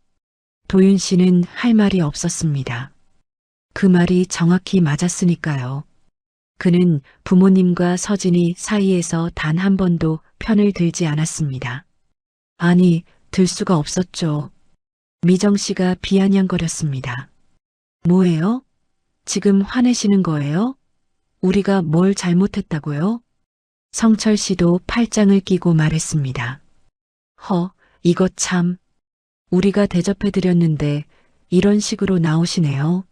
S2: 도윤 씨는 할 말이 없었습니다. 그 말이 정확히 맞았으니까요. 그는 부모님과 서진이 사이에서 단 한 번도 편을 들지 않았습니다. 아니, 들 수가 없었죠. 미정 씨가 비아냥거렸습니다. 뭐예요? 지금 화내시는 거예요? 우리가 뭘 잘못했다고요? 성철 씨도 팔짱을 끼고 말했습니다. 이거 참. 우리가 대접해드렸는데 이런 식으로 나오시네요.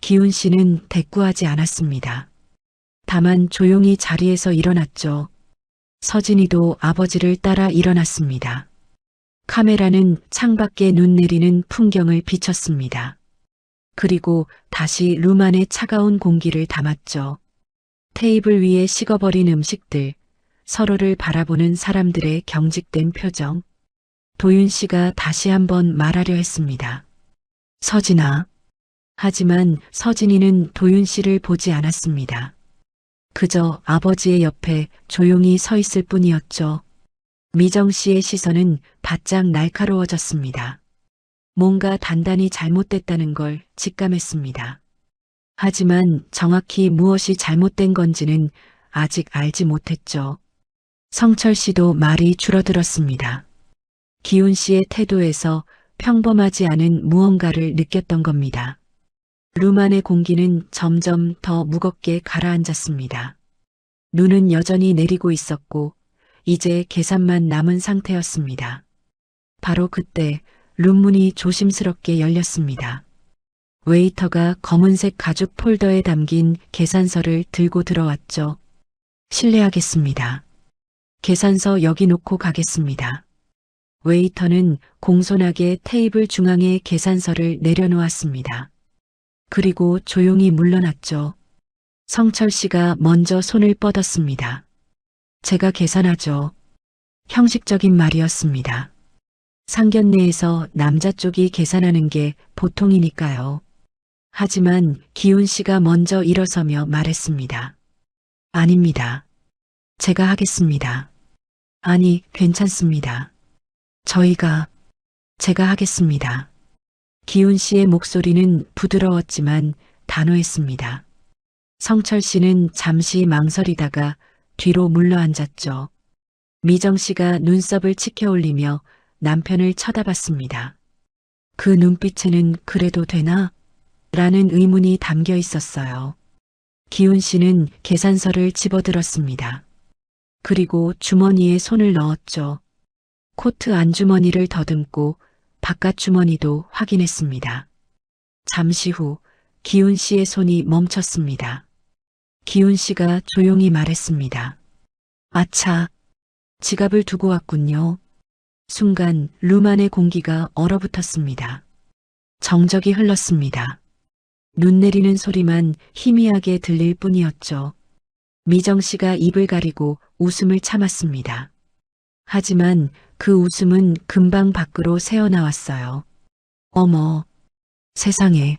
S2: 기훈 씨는 대꾸하지 않았습니다. 다만 조용히 자리에서 일어났죠. 서진이도 아버지를 따라 일어났습니다. 카메라는 창밖에 눈 내리는 풍경을 비췄습니다. 그리고 다시 룸 안에 차가운 공기를 담았죠. 테이블 위에 식어버린 음식들, 서로를 바라보는 사람들의 경직된 표정. 도윤 씨가 다시 한번 말하려 했습니다. 서진아. 하지만 서진이는 도윤 씨를 보지 않았습니다. 그저 아버지의 옆에 조용히 서 있을 뿐이었죠. 미정 씨의 시선은 바짝 날카로워졌습니다. 뭔가 단단히 잘못됐다는 걸 직감했습니다. 하지만 정확히 무엇이 잘못된 건지는 아직 알지 못했죠. 성철 씨도 말이 줄어들었습니다. 기훈 씨의 태도에서 평범하지 않은 무언가를 느꼈던 겁니다. 룸 안의 공기는 점점 더 무겁게 가라앉았습니다. 눈은 여전히 내리고 있었고 이제 계산만 남은 상태였습니다. 바로 그때 룸문이 조심스럽게 열렸습니다. 웨이터가 검은색 가죽 폴더에 담긴 계산서를 들고 들어왔죠. 실례하겠습니다. 계산서 여기 놓고 가겠습니다. 웨이터는 공손하게 테이블 중앙에 계산서를 내려놓았습니다. 그리고 조용히 물러났죠. 성철 씨가 먼저 손을 뻗었습니다. 제가 계산하죠. 형식적인 말이었습니다. 상견례에서 남자 쪽이 계산하는 게 보통이니까요. 하지만 기훈 씨가 먼저 일어서며 말했습니다. 아닙니다. 제가 하겠습니다. 아니, 괜찮습니다. 제가 하겠습니다. 기훈 씨의 목소리는 부드러웠지만 단호했습니다. 성철 씨는 잠시 망설이다가 뒤로 물러앉았죠. 미정 씨가 눈썹을 치켜올리며 남편을 쳐다봤습니다. 그 눈빛에는 그래도 되나? 라는 의문이 담겨 있었어요. 기훈 씨는 계산서를 집어들었습니다. 그리고 주머니에 손을 넣었죠. 코트 안주머니를 더듬고 바깥 주머니도 확인했습니다. 잠시 후 기훈 씨의 손이 멈췄습니다. 기훈 씨가 조용히 말했습니다. 아차, 지갑을 두고 왔군요. 순간 룸 안의 공기가 얼어붙었습니다. 정적이 흘렀습니다. 눈 내리는 소리만 희미하게 들릴 뿐이었죠. 미정 씨가 입을 가리고 웃음을 참았습니다. 하지만 그 웃음은 금방 밖으로 새어나왔어요. 어머, 세상에,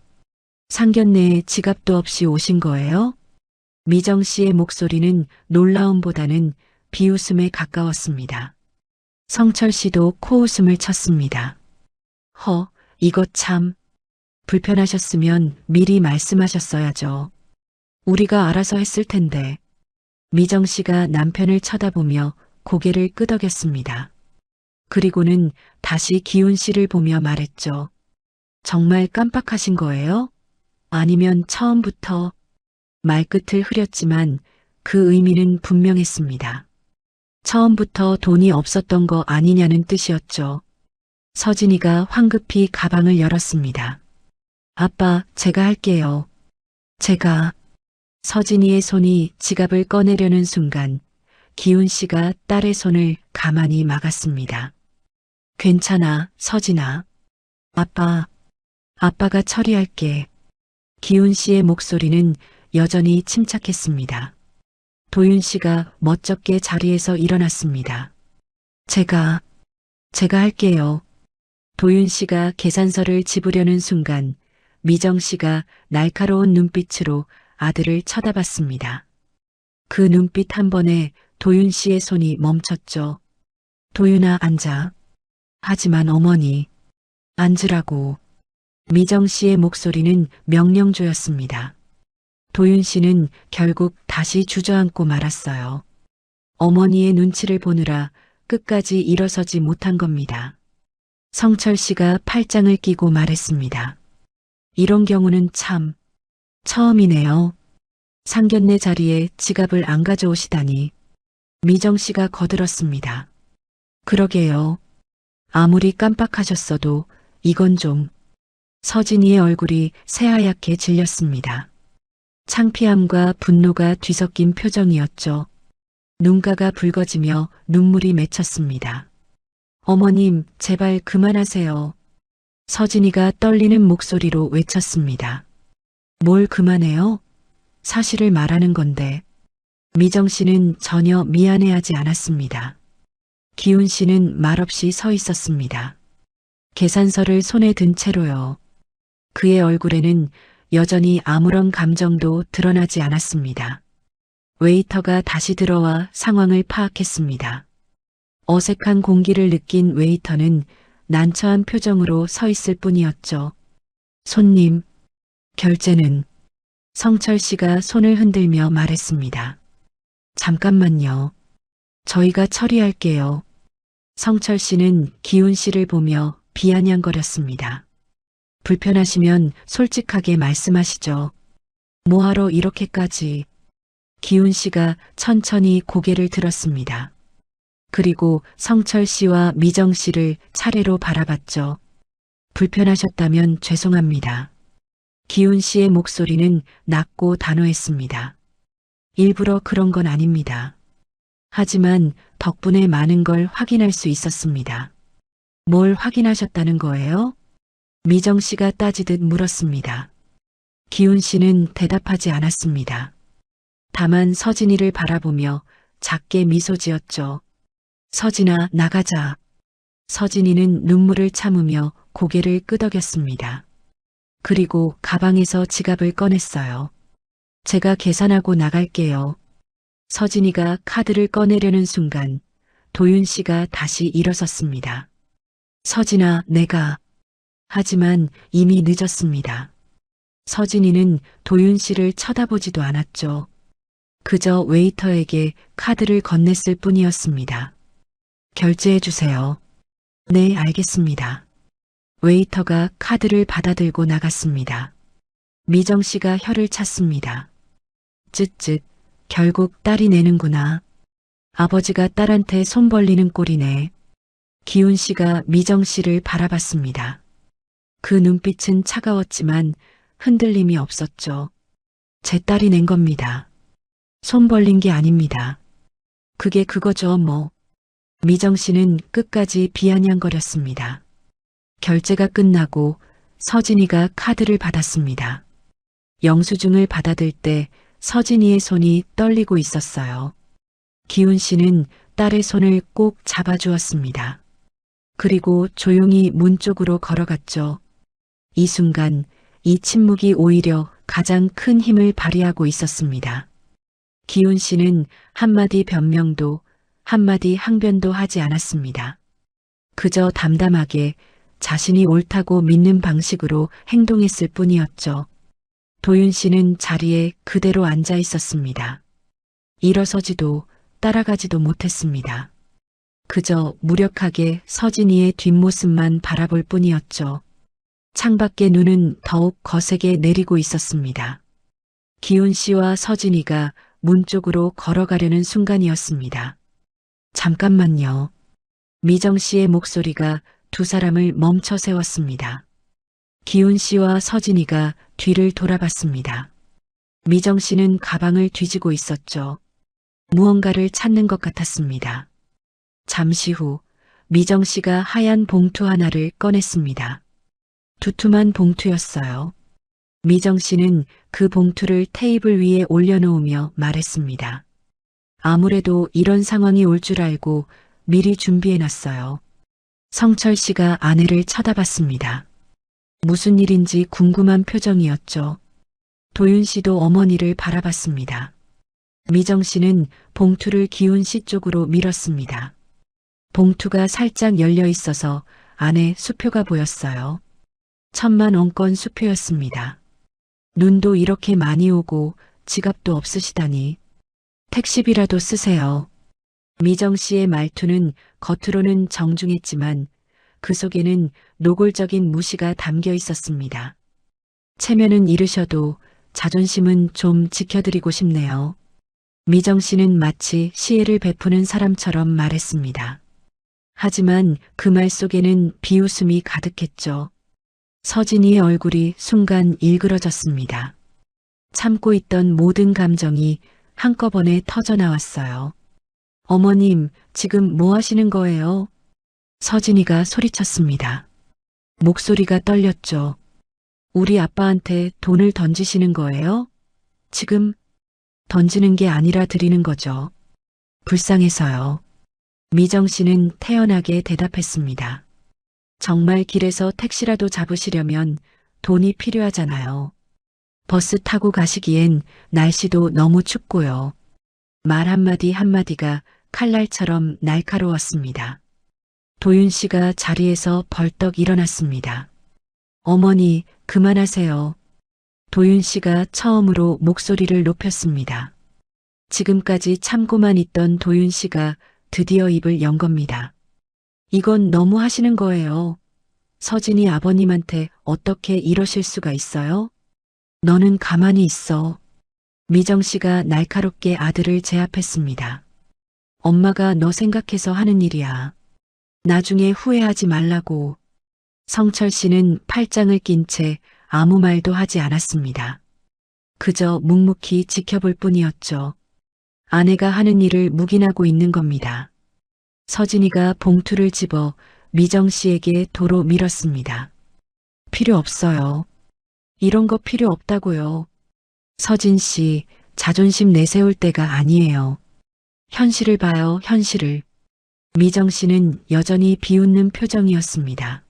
S2: 상견례에 지갑도 없이 오신 거예요? 미정 씨의 목소리는 놀라움보다는 비웃음에 가까웠습니다. 성철 씨도 코웃음을 쳤습니다. 이거 참. 불편하셨으면 미리 말씀하셨어야죠. 우리가 알아서 했을 텐데. 미정 씨가 남편을 쳐다보며 고개를 끄덕였습니다. 그리고는 다시 기훈 씨를 보며 말했죠. 정말 깜빡하신 거예요? 아니면 처음부터? 말끝을 흐렸지만 그 의미는 분명했습니다. 처음부터 돈이 없었던 거 아니냐는 뜻이었죠. 서진이가 황급히 가방을 열었습니다. 아빠, 제가 할게요. 서진이의 손이 지갑을 꺼내려는 순간 기훈 씨가 딸의 손을 가만히 막았습니다. 괜찮아, 서진아. 아빠가 처리할게. 기훈 씨의 목소리는 여전히 침착했습니다. 도윤 씨가 멋쩍게 자리에서 일어났습니다. 제가 할게요. 도윤 씨가 계산서를 집으려는 순간 미정 씨가 날카로운 눈빛으로 아들을 쳐다봤습니다. 그 눈빛 한 번에 도윤 씨의 손이 멈췄죠. 도윤아, 앉아. 하지만 어머니, 앉으라고. 미정 씨의 목소리는 명령조였습니다. 도윤 씨는 결국 다시 주저앉고 말았어요. 어머니의 눈치를 보느라 끝까지 일어서지 못한 겁니다. 성철 씨가 팔짱을 끼고 말했습니다. 이런 경우는 참 처음이네요. 상견례 자리에 지갑을 안 가져오시다니. 미정 씨가 거들었습니다. 그러게요. 아무리 깜빡하셨어도 이건 좀. 서진이의 얼굴이 새하얗게 질렸습니다. 창피함과 분노가 뒤섞인 표정이었죠. 눈가가 붉어지며 눈물이 맺혔습니다. 어머님, 제발 그만하세요. 서진이가 떨리는 목소리로 외쳤습니다. 뭘 그만해요? 사실을 말하는 건데. 미정 씨는 전혀 미안해하지 않았습니다. 기훈 씨는 말없이 서 있었습니다. 계산서를 손에 든 채로요. 그의 얼굴에는 여전히 아무런 감정도 드러나지 않았습니다. 웨이터가 다시 들어와 상황을 파악했습니다. 어색한 공기를 느낀 웨이터는 난처한 표정으로 서 있을 뿐이었죠. 손님, 결제는? 성철 씨가 손을 흔들며 말했습니다. 잠깐만요. 저희가 처리할게요. 성철 씨는 기훈 씨를 보며 비아냥거렸습니다. 불편하시면 솔직하게 말씀하시죠. 뭐하러 이렇게까지. 기훈 씨가 천천히 고개를 들었습니다. 그리고 성철 씨와 미정 씨를 차례로 바라봤죠. 불편하셨다면 죄송합니다. 기훈 씨의 목소리는 낮고 단호했습니다. 일부러 그런 건 아닙니다. 하지만 덕분에 많은 걸 확인할 수 있었습니다. 뭘 확인하셨다는 거예요? 미정 씨가 따지듯 물었습니다. 기훈 씨는 대답하지 않았습니다. 다만 서진이를 바라보며 작게 미소 지었죠. 서진아, 나가자. 서진이는 눈물을 참으며 고개를 끄덕였습니다. 그리고 가방에서 지갑을 꺼냈어요. 제가 계산하고 나갈게요. 서진이가 카드를 꺼내려는 순간 도윤 씨가 다시 일어섰습니다. 서진아, 내가. 하지만 이미 늦었습니다. 서진이는 도윤 씨를 쳐다보지도 않았죠. 그저 웨이터에게 카드를 건넸을 뿐이었습니다. 결제해 주세요. 네, 알겠습니다. 웨이터가 카드를 받아들고 나갔습니다. 미정 씨가 혀를 찼습니다. 쯧쯧, 결국 딸이 내는구나. 아버지가 딸한테 손 벌리는 꼴이네. 기훈 씨가 미정 씨를 바라봤습니다. 그 눈빛은 차가웠지만 흔들림이 없었죠. 제 딸이 낸 겁니다. 손 벌린 게 아닙니다. 그게 그거죠, 뭐. 미정 씨는 끝까지 비아냥거렸습니다. 결제가 끝나고 서진이가 카드를 받았습니다. 영수증을 받아들 때 서진이의 손이 떨리고 있었어요. 기훈 씨는 딸의 손을 꼭 잡아주었습니다. 그리고 조용히 문 쪽으로 걸어갔죠. 이 순간 이 침묵이 오히려 가장 큰 힘을 발휘하고 있었습니다. 기훈 씨는 한마디 변명도 한마디 항변도 하지 않았습니다. 그저 담담하게 자신이 옳다고 믿는 방식으로 행동했을 뿐이었죠. 도윤 씨는 자리에 그대로 앉아 있었습니다. 일어서지도 따라가지도 못했습니다. 그저 무력하게 서진이의 뒷모습만 바라볼 뿐이었죠. 창밖의 눈은 더욱 거세게 내리고 있었습니다. 기훈 씨와 서진이가 문 쪽으로 걸어가려는 순간이었습니다. 잠깐만요. 미정 씨의 목소리가 두 사람을 멈춰 세웠습니다. 기훈 씨와 서진이가 뒤를 돌아봤습니다. 미정 씨는 가방을 뒤지고 있었죠. 무언가를 찾는 것 같았습니다. 잠시 후 미정 씨가 하얀 봉투 하나를 꺼냈습니다. 두툼한 봉투였어요. 미정 씨는 그 봉투를 테이블 위에 올려놓으며 말했습니다. 아무래도 이런 상황이 올 줄 알고 미리 준비해놨어요. 성철 씨가 아내를 쳐다봤습니다. 무슨 일인지 궁금한 표정이었죠. 도윤 씨도 어머니를 바라봤습니다. 미정 씨는 봉투를 기훈 씨 쪽으로 밀었습니다. 봉투가 살짝 열려 있어서 안에 수표가 보였어요. 1,000만 원권 수표였습니다. 눈도 이렇게 많이 오고 지갑도 없으시다니. 택시비라도 쓰세요. 미정 씨의 말투는 겉으로는 정중했지만 그 속에는 노골적인 무시가 담겨 있었습니다. 체면은 잃으셔도 자존심은 좀 지켜드리고 싶네요. 미정 씨는 마치 시혜를 베푸는 사람처럼 말했습니다. 하지만 그 말 속에는 비웃음이 가득했죠. 서진이의 얼굴이 순간 일그러졌습니다. 참고 있던 모든 감정이 한꺼번에 터져 나왔어요. 어머님, 지금 뭐 하시는 거예요? 서진이가 소리쳤습니다. 목소리가 떨렸죠. 우리 아빠한테 돈을 던지시는 거예요? 지금 던지는 게 아니라 드리는 거죠. 불쌍해서요. 미정 씨는 태연하게 대답했습니다. 정말 길에서 택시라도 잡으시려면 돈이 필요하잖아요. 버스 타고 가시기엔 날씨도 너무 춥고요. 말 한마디 한마디가 칼날처럼 날카로웠습니다. 도윤 씨가 자리에서 벌떡 일어났습니다. 어머니, 그만하세요. 도윤 씨가 처음으로 목소리를 높였습니다. 지금까지 참고만 있던 도윤 씨가 드디어 입을 연 겁니다. 이건 너무 하시는 거예요. 서진이 아버님한테 어떻게 이러실 수가 있어요? 너는 가만히 있어. 미정 씨가 날카롭게 아들을 제압했습니다. 엄마가 너 생각해서 하는 일이야. 나중에 후회하지 말라고. 성철 씨는 팔짱을 낀 채 아무 말도 하지 않았습니다. 그저 묵묵히 지켜볼 뿐이었죠. 아내가 하는 일을 묵인하고 있는 겁니다. 서진이가 봉투를 집어 미정 씨에게 도로 밀었습니다. 필요 없어요. 이런 거 필요 없다고요. 서진 씨, 자존심 내세울 때가 아니에요. 현실을 봐요, 현실을. 미정 씨는 여전히 비웃는 표정이었습니다.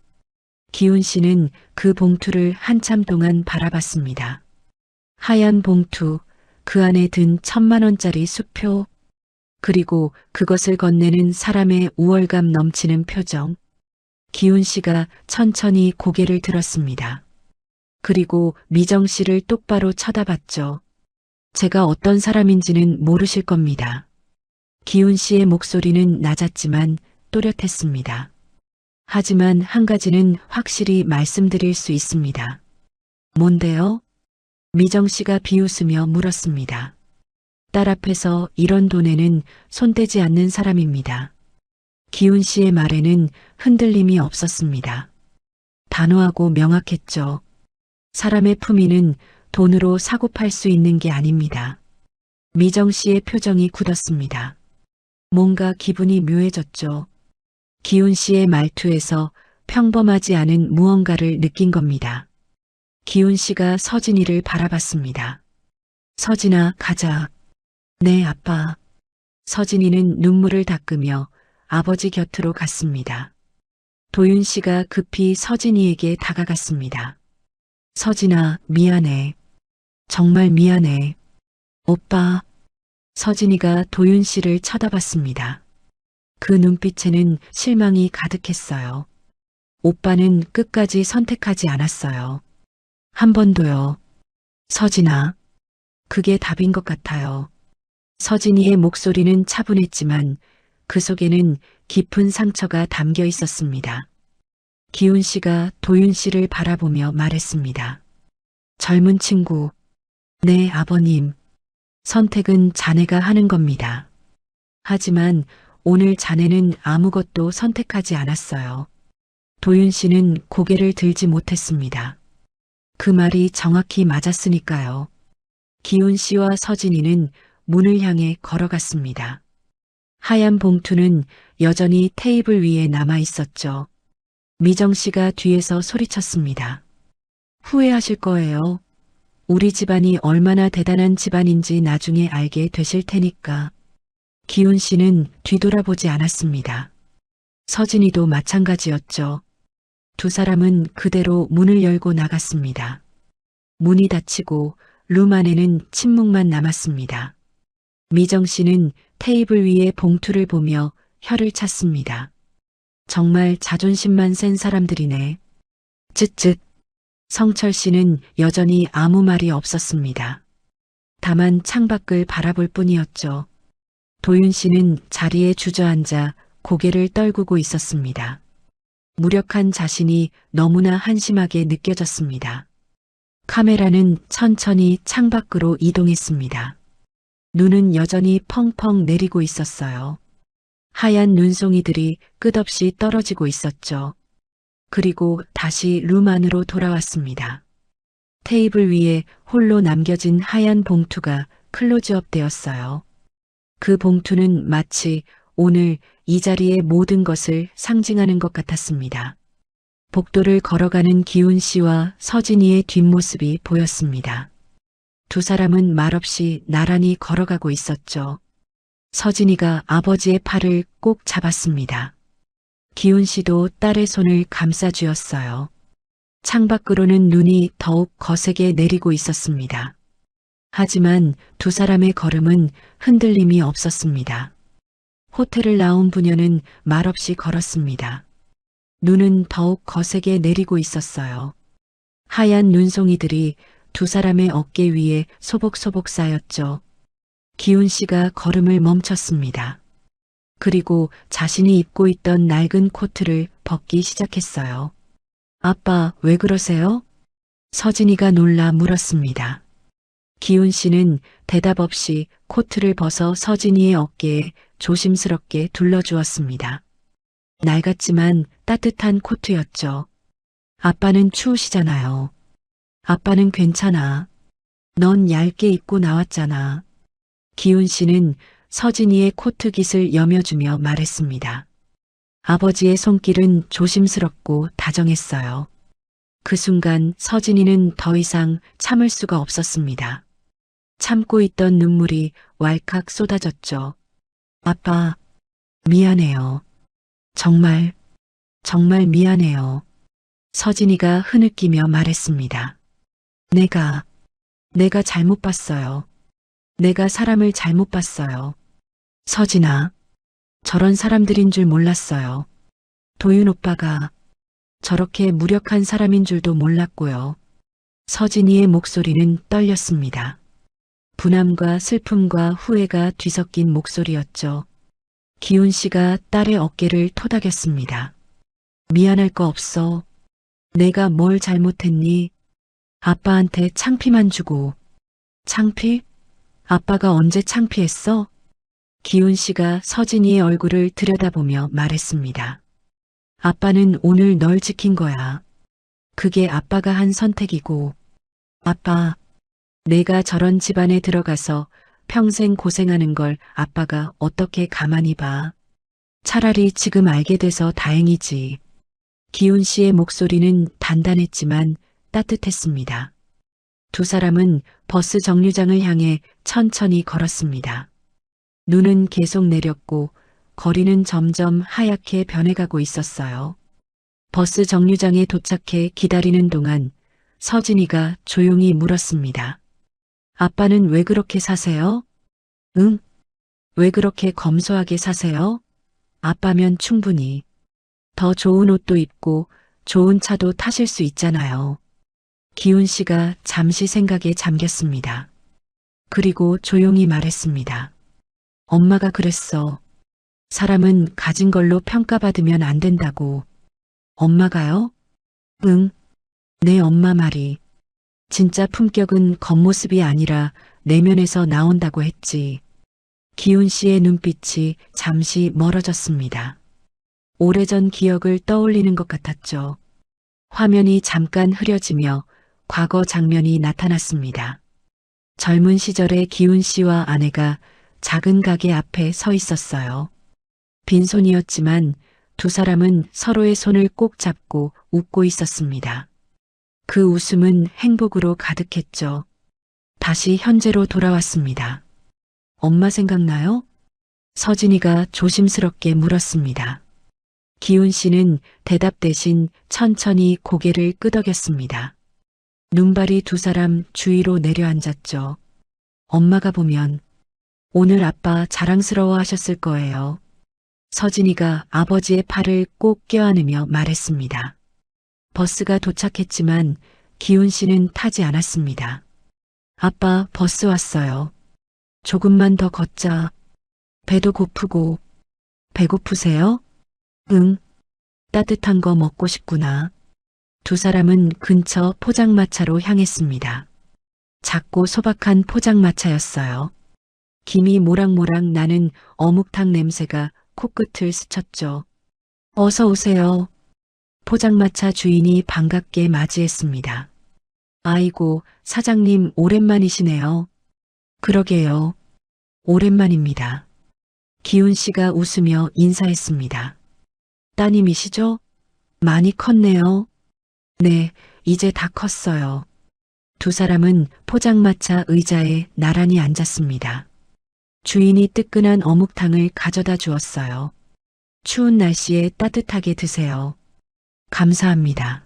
S2: 기훈 씨는 그 봉투를 한참 동안 바라봤습니다. 하얀 봉투, 그 안에 든 1,000만 원짜리 수표, 그리고 그것을 건네는 사람의 우월감 넘치는 표정. 기훈 씨가 천천히 고개를 들었습니다. 그리고 미정 씨를 똑바로 쳐다봤죠. 제가 어떤 사람인지는 모르실 겁니다. 기훈 씨의 목소리는 낮았지만 또렷했습니다. 하지만 한 가지는 확실히 말씀드릴 수 있습니다. 뭔데요? 미정 씨가 비웃으며 물었습니다. 딸 앞에서 이런 돈에는 손대지 않는 사람입니다. 기훈 씨의 말에는 흔들림이 없었습니다. 단호하고 명확했죠. 사람의 품위는 돈으로 사고 팔 수 있는 게 아닙니다. 미정 씨의 표정이 굳었습니다. 뭔가 기분이 묘해졌죠. 기훈 씨의 말투에서 평범하지 않은 무언가를 느낀 겁니다. 기훈 씨가 서진이를 바라봤습니다. 서진아, 가자. 네, 아빠. 서진이는 눈물을 닦으며 아버지 곁으로 갔습니다. 도윤 씨가 급히 서진이에게 다가갔습니다. 서진아, 미안해. 정말 미안해. 오빠. 서진이가 도윤 씨를 쳐다봤습니다. 그 눈빛에는 실망이 가득했어요. 오빠는 끝까지 선택하지 않았어요. 한 번도요. 서진아. 그게 답인 것 같아요. 서진이의 목소리는 차분했지만 그 속에는 깊은 상처가 담겨 있었습니다. 기훈 씨가 도윤 씨를 바라보며 말했습니다. 젊은 친구. 네, 아버님. 선택은 자네가 하는 겁니다. 하지만 오늘 자네는 아무것도 선택하지 않았어요. 도윤 씨는 고개를 들지 못했습니다. 그 말이 정확히 맞았으니까요. 기훈 씨와 서진이는 문을 향해 걸어갔습니다. 하얀 봉투는 여전히 테이블 위에 남아 있었죠. 미정 씨가 뒤에서 소리쳤습니다. 후회하실 거예요. 우리 집안이 얼마나 대단한 집안인지 나중에 알게 되실 테니까. 기훈 씨는 뒤돌아보지 않았습니다. 서진이도 마찬가지였죠. 두 사람은 그대로 문을 열고 나갔습니다. 문이 닫히고 룸 안에는 침묵만 남았습니다. 미정 씨는 테이블 위에 봉투를 보며 혀를 찼습니다. 정말 자존심만 센 사람들이네. 쯧쯧. 성철 씨는 여전히 아무 말이 없었습니다. 다만 창밖을 바라볼 뿐이었죠. 도윤 씨는 자리에 주저앉아 고개를 떨구고 있었습니다. 무력한 자신이 너무나 한심하게 느껴졌습니다. 카메라는 천천히 창밖으로 이동했습니다. 눈은 여전히 펑펑 내리고 있었어요. 하얀 눈송이들이 끝없이 떨어지고 있었죠. 그리고 다시 룸 안으로 돌아왔습니다. 테이블 위에 홀로 남겨진 하얀 봉투가 클로즈업 되었어요. 그 봉투는 마치 오늘 이 자리의 모든 것을 상징하는 것 같았습니다. 복도를 걸어가는 기훈 씨와 서진이의 뒷모습이 보였습니다. 두 사람은 말없이 나란히 걸어가고 있었죠. 서진이가 아버지의 팔을 꼭 잡았습니다. 기훈 씨도 딸의 손을 감싸 쥐었어요. 창밖으로는 눈이 더욱 거세게 내리고 있었습니다. 하지만 두 사람의 걸음은 흔들림이 없었습니다. 호텔을 나온 부녀는 말없이 걸었습니다. 눈은 더욱 거세게 내리고 있었어요. 하얀 눈송이들이 두 사람의 어깨 위에 소복소복 쌓였죠. 기훈 씨가 걸음을 멈췄습니다. 그리고 자신이 입고 있던 낡은 코트를 벗기 시작했어요. 아빠, 왜 그러세요? 서진이가 놀라 물었습니다. 기훈 씨는 대답 없이 코트를 벗어 서진이의 어깨에 조심스럽게 둘러주었습니다. 낡았지만 따뜻한 코트였죠. 아빠는 추우시잖아요. 아빠는 괜찮아. 넌 얇게 입고 나왔잖아. 기훈 씨는 서진이의 코트깃을 여며주며 말했습니다. 아버지의 손길은 조심스럽고 다정했어요. 그 순간 서진이는 더 이상 참을 수가 없었습니다. 참고 있던 눈물이 왈칵 쏟아졌죠. 아빠, 미안해요. 정말 미안해요. 서진이가 흐느끼며 말했습니다. 내가 잘못 봤어요. 내가 사람을 잘못 봤어요. 서진아, 저런 사람들인 줄 몰랐어요. 도윤 오빠가 저렇게 무력한 사람인 줄도 몰랐고요. 서진이의 목소리는 떨렸습니다. 분함과 슬픔과 후회가 뒤섞인 목소리였죠. 기훈 씨가 딸의 어깨를 토닥였습니다. 미안할 거 없어. 내가 뭘 잘못했니? 아빠한테 창피만 주고. 창피? 아빠가 언제 창피했어? 기훈 씨가 서진이의 얼굴을 들여다보며 말했습니다. 아빠는 오늘 널 지킨 거야. 그게 아빠가 한 선택이고. 아빠, 내가 저런 집안에 들어가서 평생 고생하는 걸 아빠가 어떻게 가만히 봐. 차라리 지금 알게 돼서 다행이지. 기훈 씨의 목소리는 단단했지만 따뜻했습니다. 두 사람은 버스 정류장을 향해 천천히 걸었습니다. 눈은 계속 내렸고 거리는 점점 하얗게 변해가고 있었어요. 버스 정류장에 도착해 기다리는 동안 서진이가 조용히 물었습니다. 아빠는 왜 그렇게 사세요? 응? 왜 그렇게 검소하게 사세요? 아빠면 충분히. 더 좋은 옷도 입고 좋은 차도 타실 수 있잖아요. 기훈 씨가 잠시 생각에 잠겼습니다. 그리고 조용히 말했습니다. 엄마가 그랬어. 사람은 가진 걸로 평가받으면 안 된다고. 엄마가요? 응. 내 엄마 말이. 진짜 품격은 겉모습이 아니라 내면에서 나온다고 했지. 기훈 씨의 눈빛이 잠시 멀어졌습니다. 오래전 기억을 떠올리는 것 같았죠. 화면이 잠깐 흐려지며 과거 장면이 나타났습니다. 젊은 시절의 기훈 씨와 아내가 작은 가게 앞에 서 있었어요. 빈손이었지만 두 사람은 서로의 손을 꼭 잡고 웃고 있었습니다. 그 웃음은 행복으로 가득했죠. 다시 현재로 돌아왔습니다. 엄마 생각나요? 서진이가 조심스럽게 물었습니다. 기훈 씨는 대답 대신 천천히 고개를 끄덕였습니다. 눈발이 두 사람 주위로 내려앉았죠. 엄마가 보면 오늘 아빠 자랑스러워 하셨을 거예요. 서진이가 아버지의 팔을 꼭 껴안으며 말했습니다. 버스가 도착했지만 기훈 씨는 타지 않았습니다. 아빠, 버스 왔어요. 조금만 더 걷자. 배도 고프고. 배고프세요? 응. 따뜻한 거 먹고 싶구나. 두 사람은 근처 포장마차로 향했습니다. 작고 소박한 포장마차였어요. 김이 모락모락 나는 어묵탕 냄새가 코끝을 스쳤죠. 어서 오세요. 포장마차 주인이 반갑게 맞이했습니다. 아이고, 사장님 오랜만이시네요. 그러게요. 오랜만입니다. 기훈 씨가 웃으며 인사했습니다. 따님이시죠? 많이 컸네요. 네, 이제 다 컸어요. 두 사람은 포장마차 의자에 나란히 앉았습니다. 주인이 뜨끈한 어묵탕을 가져다 주었어요. 추운 날씨에 따뜻하게 드세요. 감사합니다.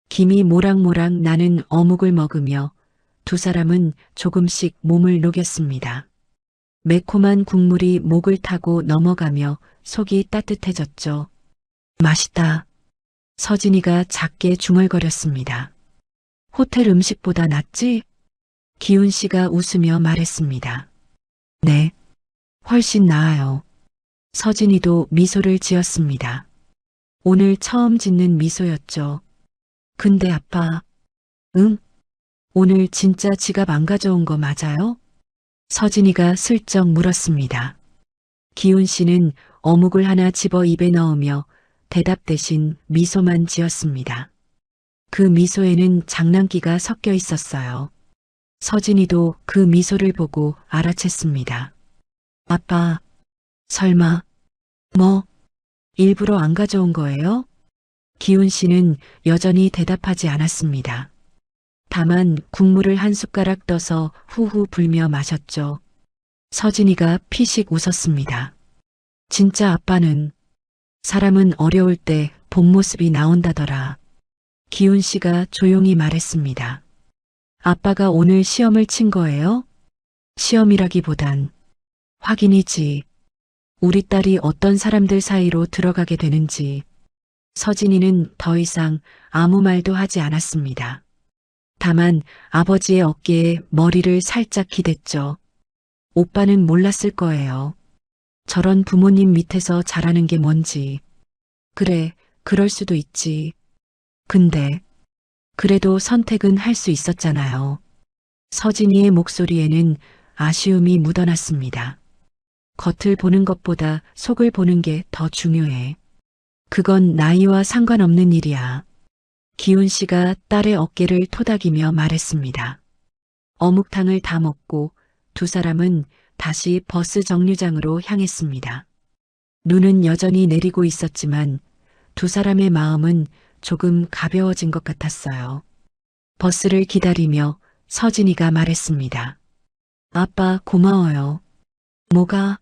S2: 김이 모락모락 나는 어묵을 먹으며 두 사람은 조금씩 몸을 녹였습니다. 매콤한 국물이 목을 타고 넘어가며 속이 따뜻해졌죠. 맛있다. 서진이가 작게 중얼거렸습니다. 호텔 음식보다 낫지? 기훈 씨가 웃으며 말했습니다. 네, 훨씬 나아요. 서진이도 미소를 지었습니다. 오늘 처음 짓는 미소였죠. 근데 아빠, 응? 오늘 진짜 지갑 안 가져온 거 맞아요? 서진이가 슬쩍 물었습니다. 기훈 씨는 어묵을 하나 집어 입에 넣으며 대답 대신 미소만 지었습니다. 그 미소에는 장난기가 섞여 있었어요. 서진이도 그 미소를 보고 알아챘습니다. 아빠, 설마, 뭐, 일부러 안 가져온 거예요? 기훈 씨는 여전히 대답하지 않았습니다. 다만 국물을 한 숟가락 떠서 후후 불며 마셨죠. 서진이가 피식 웃었습니다. 진짜 아빠는 사람은 어려울 때 본 모습이 나온다더라. 기훈 씨가 조용히 말했습니다. 아빠가 오늘 시험을 친 거예요? 시험이라기보단 확인이지. 우리 딸이 어떤 사람들 사이로 들어가게 되는지. 서진이는 더 이상 아무 말도 하지 않았습니다. 다만 아버지의 어깨에 머리를 살짝 기댔죠. 오빠는 몰랐을 거예요. 저런 부모님 밑에서 자라는 게 뭔지. 그래, 그럴 수도 있지. 근데 그래도 선택은 할 수 있었잖아요. 서진이의 목소리에는 아쉬움이 묻어났습니다. 겉을 보는 것보다 속을 보는 게 더 중요해. 그건 나이와 상관없는 일이야. 기훈 씨가 딸의 어깨를 토닥이며 말했습니다. 어묵탕을 다 먹고 두 사람은 다시 버스 정류장으로 향했습니다. 눈은 여전히 내리고 있었지만 두 사람의 마음은 조금 가벼워진 것 같았어요. 버스를 기다리며 서진이가 말했습니다. 아빠 고마워요. 뭐가?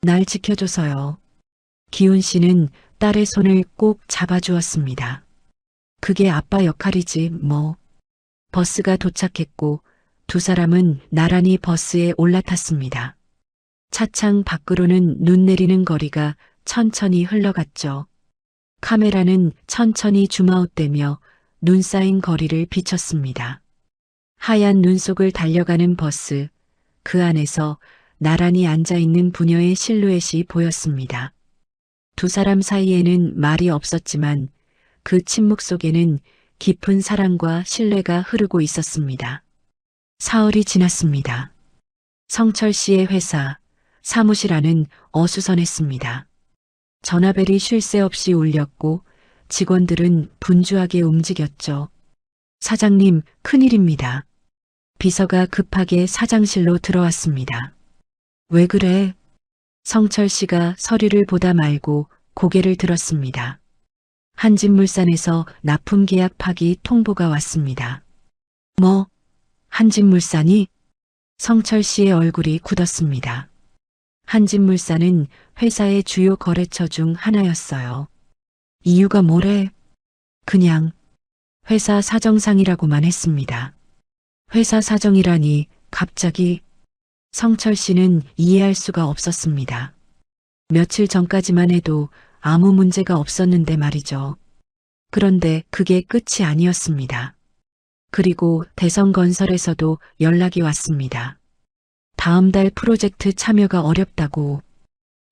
S2: 날 지켜줘서요. 기훈 씨는 딸의 손을 꼭 잡아주었습니다. 그게 아빠 역할이지 뭐. 버스가 도착했고 두 사람은 나란히 버스에 올라탔습니다. 차창 밖으로는 눈 내리는 거리가 천천히 흘러갔죠. 카메라는 천천히 줌아웃되며 눈 쌓인 거리를 비췄습니다. 하얀 눈 속을 달려가는 버스, 그 안에서 나란히 앉아있는 부녀의 실루엣이 보였습니다. 두 사람 사이에는 말이 없었지만 그 침묵 속에는 깊은 사랑과 신뢰가 흐르고 있었습니다. 사흘이 지났습니다. 성철 씨의 회사, 사무실 안은 어수선했습니다. 전화벨이 쉴 새 없이 울렸고 직원들은 분주하게 움직였죠. 사장님, 큰일입니다. 비서가 급하게 사장실로 들어왔습니다. 왜 그래? 성철 씨가 서류를 보다 말고 고개를 들었습니다. 한진물산에서 납품 계약 파기 통보가 왔습니다. 뭐? 한진물산이? 성철 씨의 얼굴이 굳었습니다. 한진물산은 회사의 주요 거래처 중 하나였어요. 이유가 뭐래? 그냥 회사 사정상이라고만 했습니다. 회사 사정이라니 갑자기 성철 씨는 이해할 수가 없었습니다. 며칠 전까지만 해도 아무 문제가 없었는데 말이죠. 그런데 그게 끝이 아니었습니다. 그리고 대성건설에서도 연락이 왔습니다. 다음 달 프로젝트 참여가 어렵다고.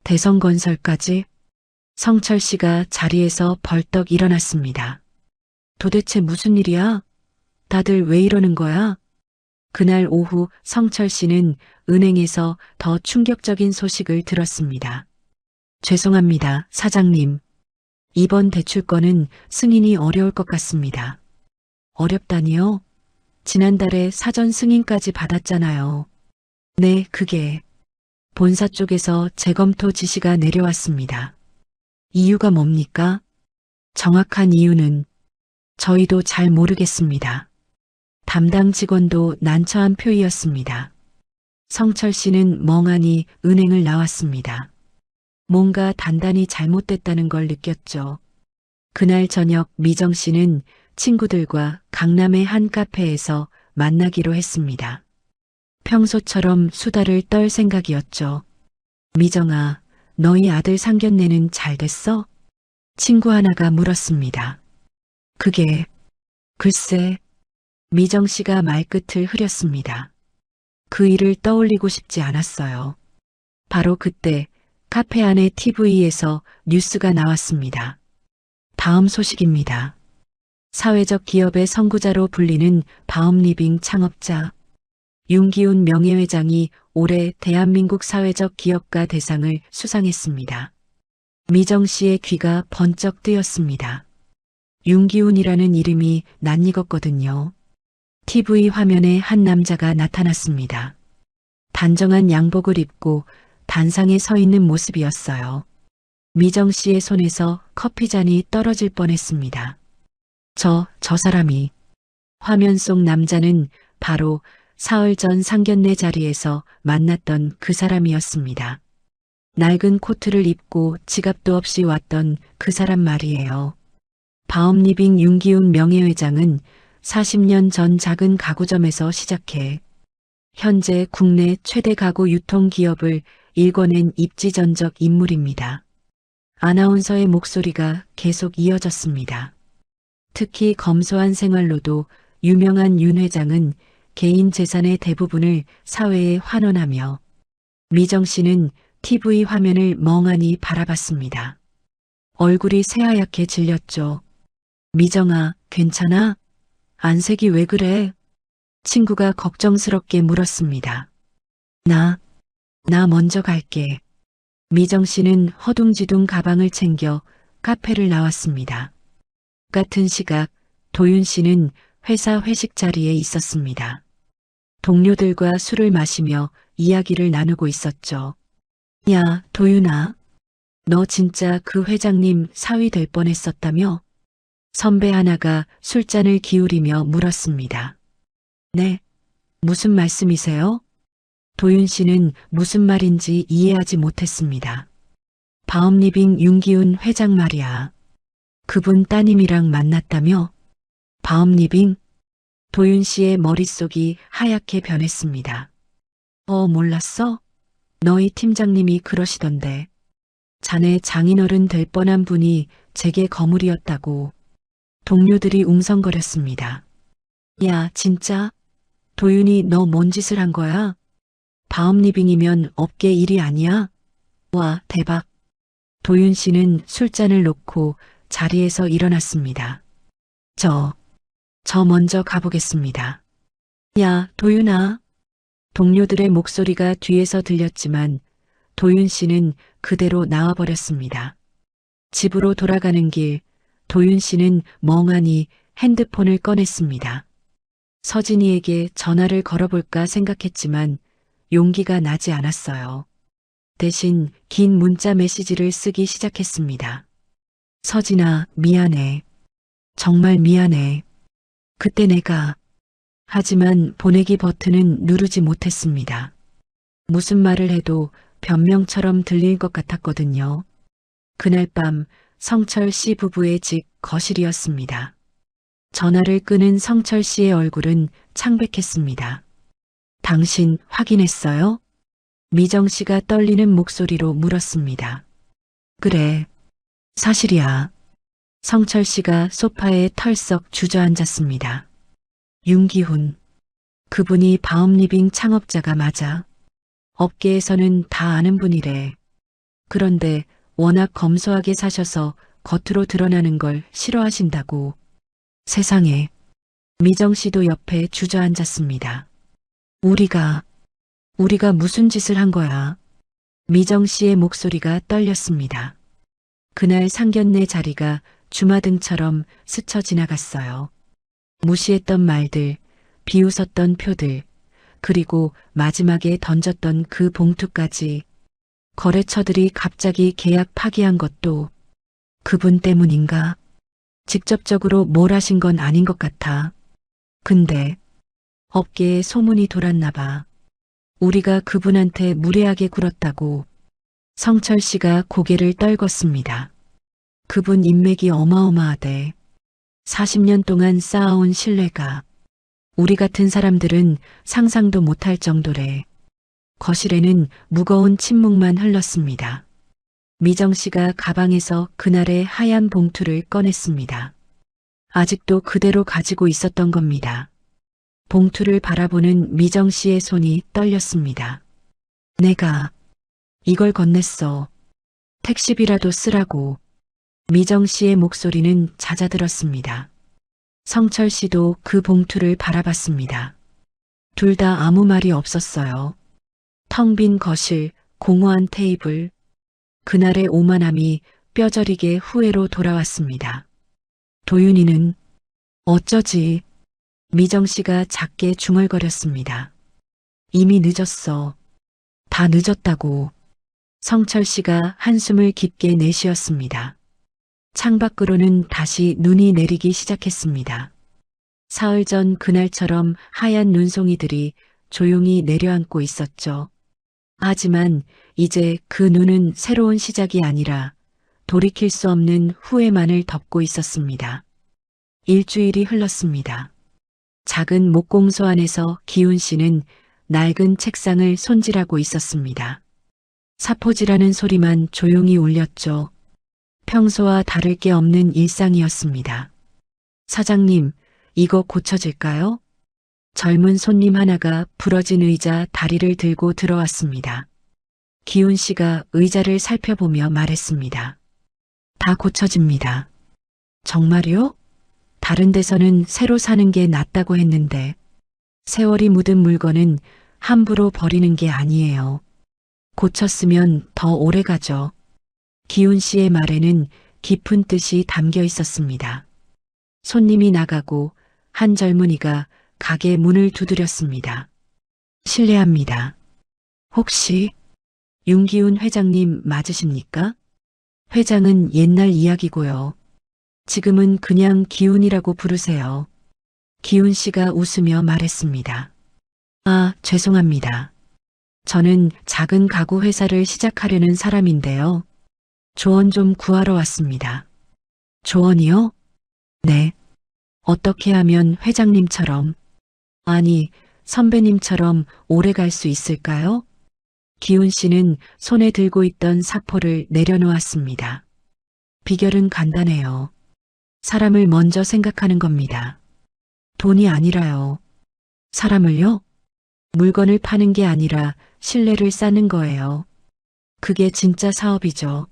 S2: 대성건설까지? 성철 씨가 자리에서 벌떡 일어났습니다. 도대체 무슨 일이야? 다들 왜 이러는 거야? 그날 오후 성철 씨는 은행에서 더 충격적인 소식을 들었습니다. 죄송합니다, 사장님. 이번 대출건은 승인이 어려울 것 같습니다. 어렵다니요? 지난달에 사전 승인까지 받았잖아요. 네, 그게 본사 쪽에서 재검토 지시가 내려왔습니다. 이유가 뭡니까? 정확한 이유는 저희도 잘 모르겠습니다. 담당 직원도 난처한 표이었습니다. 성철 씨는 멍하니 은행을 나왔습니다. 뭔가 단단히 잘못됐다는 걸 느꼈죠. 그날 저녁 미정 씨는 친구들과 강남의 한 카페에서 만나기로 했습니다. 평소처럼 수다를 떨 생각이었죠. 미정아, 너희 아들 상견례는 잘 됐어? 친구 하나가 물었습니다. 그게, 글쎄, 미정 씨가 말끝을 흐렸습니다. 그 일을 떠올리고 싶지 않았어요. 바로 그때 카페 안의 TV에서 뉴스가 나왔습니다. 다음 소식입니다. 사회적 기업의 선구자로 불리는 바움리빙 창업자 윤기훈 명예회장이 올해 대한민국 사회적 기업가 대상을 수상했습니다. 미정 씨의 귀가 번쩍 뜨였습니다. 윤기훈이라는 이름이 낯익었거든요. TV 화면에 한 남자가 나타났습니다. 단정한 양복을 입고 단상에 서 있는 모습이었어요. 미정 씨의 손에서 커피잔이 떨어질 뻔했습니다. 저 사람이. 화면 속 남자는 바로 사흘 전 상견례 자리에서 만났던 그 사람이었습니다. 낡은 코트를 입고 지갑도 없이 왔던 그 사람 말이에요. 바움리빙 윤기훈 명예회장은 40년 전 작은 가구점에서 시작해 현재 국내 최대 가구 유통기업을 일궈낸 입지전적 인물입니다. 아나운서의 목소리가 계속 이어졌습니다. 특히 검소한 생활로도 유명한 윤 회장은 개인 재산의 대부분을 사회에 환원하며 미정 씨는 TV 화면을 멍하니 바라봤습니다. 얼굴이 새하얗게 질렸죠. 미정아, 괜찮아? 안색이 왜 그래? 친구가 걱정스럽게 물었습니다. 나 먼저 갈게. 미정 씨는 허둥지둥 가방을 챙겨 카페를 나왔습니다. 같은 시각 도윤 씨는 회사 회식 자리에 있었습니다. 동료들과 술을 마시며 이야기를 나누고 있었죠. 야, 도윤아. 너 진짜 그 회장님 사위 될 뻔했었다며? 선배 하나가 술잔을 기울이며 물었습니다. 네, 무슨 말씀이세요? 도윤 씨는 무슨 말인지 이해하지 못했습니다. 바움리빙 윤기훈 회장 말이야. 그분 따님이랑 만났다며? 바움리빙? 도윤 씨의 머릿속이 하얗게 변했습니다. 몰랐어? 너희 팀장님이 그러시던데. 자네 장인어른 될 뻔한 분이 제게 거물이었다고. 동료들이 웅성거렸습니다. 야, 진짜? 도윤이 너 뭔 짓을 한 거야? 바움리빙이면 업계 일이 아니야? 와, 대박. 도윤 씨는 술잔을 놓고 자리에서 일어났습니다. 저 먼저 가보겠습니다. 야, 도윤아. 동료들의 목소리가 뒤에서 들렸지만 도윤 씨는 그대로 나와버렸습니다. 집으로 돌아가는 길, 도윤 씨는 멍하니 핸드폰을 꺼냈습니다. 서진이에게 전화를 걸어볼까 생각했지만 용기가 나지 않았어요. 대신 긴 문자 메시지를 쓰기 시작했습니다. 서진아, 미안해. 정말 미안해. 그때 내가. 하지만 보내기 버튼은 누르지 못했습니다. 무슨 말을 해도 변명처럼 들릴 것 같았거든요. 그날 밤 성철 씨 부부의 집 거실이었습니다. 전화를 끄는 성철 씨의 얼굴은 창백했습니다. 당신 확인했어요? 미정 씨가 떨리는 목소리로 물었습니다. 그래, 사실이야. 성철 씨가 소파에 털썩 주저앉았습니다. 윤기훈. 그분이 바움리빙 창업자가 맞아. 업계에서는 다 아는 분이래. 그런데 워낙 검소하게 사셔서 겉으로 드러나는 걸 싫어하신다고. 세상에. 미정 씨도 옆에 주저앉았습니다. 우리가 무슨 짓을 한 거야? 미정 씨의 목소리가 떨렸습니다. 그날 상견례 자리가 주마등처럼 스쳐 지나갔어요. 무시했던 말들, 비웃었던 표들, 그리고 마지막에 던졌던 그 봉투까지. 거래처들이 갑자기 계약 파기한 것도 그분 때문인가? 직접적으로 뭘 하신 건 아닌 것 같아. 근데 업계에 소문이 돌았나 봐. 우리가 그분한테 무례하게 굴었다고. 성철 씨가 고개를 떨궜습니다. 그분 인맥이 어마어마하대. 40년 동안 쌓아온 신뢰가 우리 같은 사람들은 상상도 못할 정도래. 거실에는 무거운 침묵만 흘렀습니다. 미정 씨가 가방에서 그날의 하얀 봉투를 꺼냈습니다. 아직도 그대로 가지고 있었던 겁니다. 봉투를 바라보는 미정 씨의 손이 떨렸습니다. 내가 이걸 건넸어. 택시비라도 쓰라고. 미정 씨의 목소리는 잦아들었습니다. 성철 씨도 그 봉투를 바라봤습니다. 둘 다 아무 말이 없었어요. 텅 빈 거실, 공허한 테이블. 그날의 오만함이 뼈저리게 후회로 돌아왔습니다. 도윤이는 어쩌지? 미정 씨가 작게 중얼거렸습니다. 이미 늦었어. 다 늦었다고. 성철 씨가 한숨을 깊게 내쉬었습니다. 창밖으로는 다시 눈이 내리기 시작했습니다. 사흘 전 그날처럼 하얀 눈송이들이 조용히 내려앉고 있었죠. 하지만 이제 그 눈은 새로운 시작이 아니라 돌이킬 수 없는 후회만을 덮고 있었습니다. 일주일이 흘렀습니다. 작은 목공소 안에서 기훈 씨는 낡은 책상을 손질하고 있었습니다. 사포질하는 소리만 조용히 울렸죠. 평소와 다를 게 없는 일상이었습니다. 사장님, 이거 고쳐질까요? 젊은 손님 하나가 부러진 의자 다리를 들고 들어왔습니다. 기훈 씨가 의자를 살펴보며 말했습니다. 다 고쳐집니다. 정말요? 다른 데서는 새로 사는 게 낫다고 했는데 세월이 묻은 물건은 함부로 버리는 게 아니에요. 고쳤으면 더 오래 가죠. 기훈 씨의 말에는 깊은 뜻이 담겨 있었습니다. 손님이 나가고 한 젊은이가 가게 문을 두드렸습니다. 실례합니다. 혹시 윤기훈 회장님 맞으십니까? 회장은 옛날 이야기고요. 지금은 그냥 기훈이라고 부르세요. 기훈 씨가 웃으며 말했습니다. 아, 죄송합니다. 저는 작은 가구 회사를 시작하려는 사람인데요. 조언 좀 구하러 왔습니다. 조언이요? 네. 어떻게 하면 회장님처럼, 아니, 선배님처럼 오래 갈 수 있을까요? 기훈 씨는 손에 들고 있던 사포를 내려놓았습니다. 비결은 간단해요. 사람을 먼저 생각하는 겁니다. 돈이 아니라요. 사람을요? 물건을 파는 게 아니라 신뢰를 쌓는 거예요. 그게 진짜 사업이죠.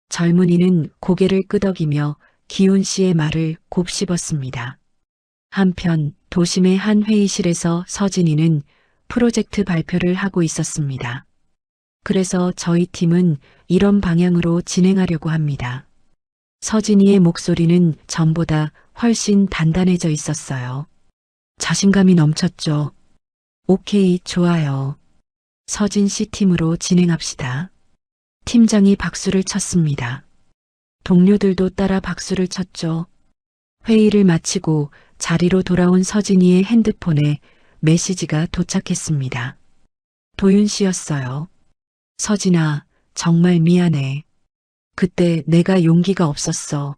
S2: 젊은이는 고개를 끄덕이며 기훈 씨의 말을 곱씹었습니다. 한편 도심의 한 회의실에서 서진이는 프로젝트 발표를 하고 있었습니다. 그래서 저희 팀은 이런 방향으로 진행하려고 합니다. 서진이의 목소리는 전보다 훨씬 단단해져 있었어요. 자신감이 넘쳤죠. 오케이, 좋아요. 서진 씨 팀으로 진행합시다. 팀장이 박수를 쳤습니다. 동료들도 따라 박수를 쳤죠. 회의를 마치고 자리로 돌아온 서진이의 핸드폰에 메시지가 도착했습니다. 도윤 씨였어요. 서진아, 정말 미안해. 그때 내가 용기가 없었어.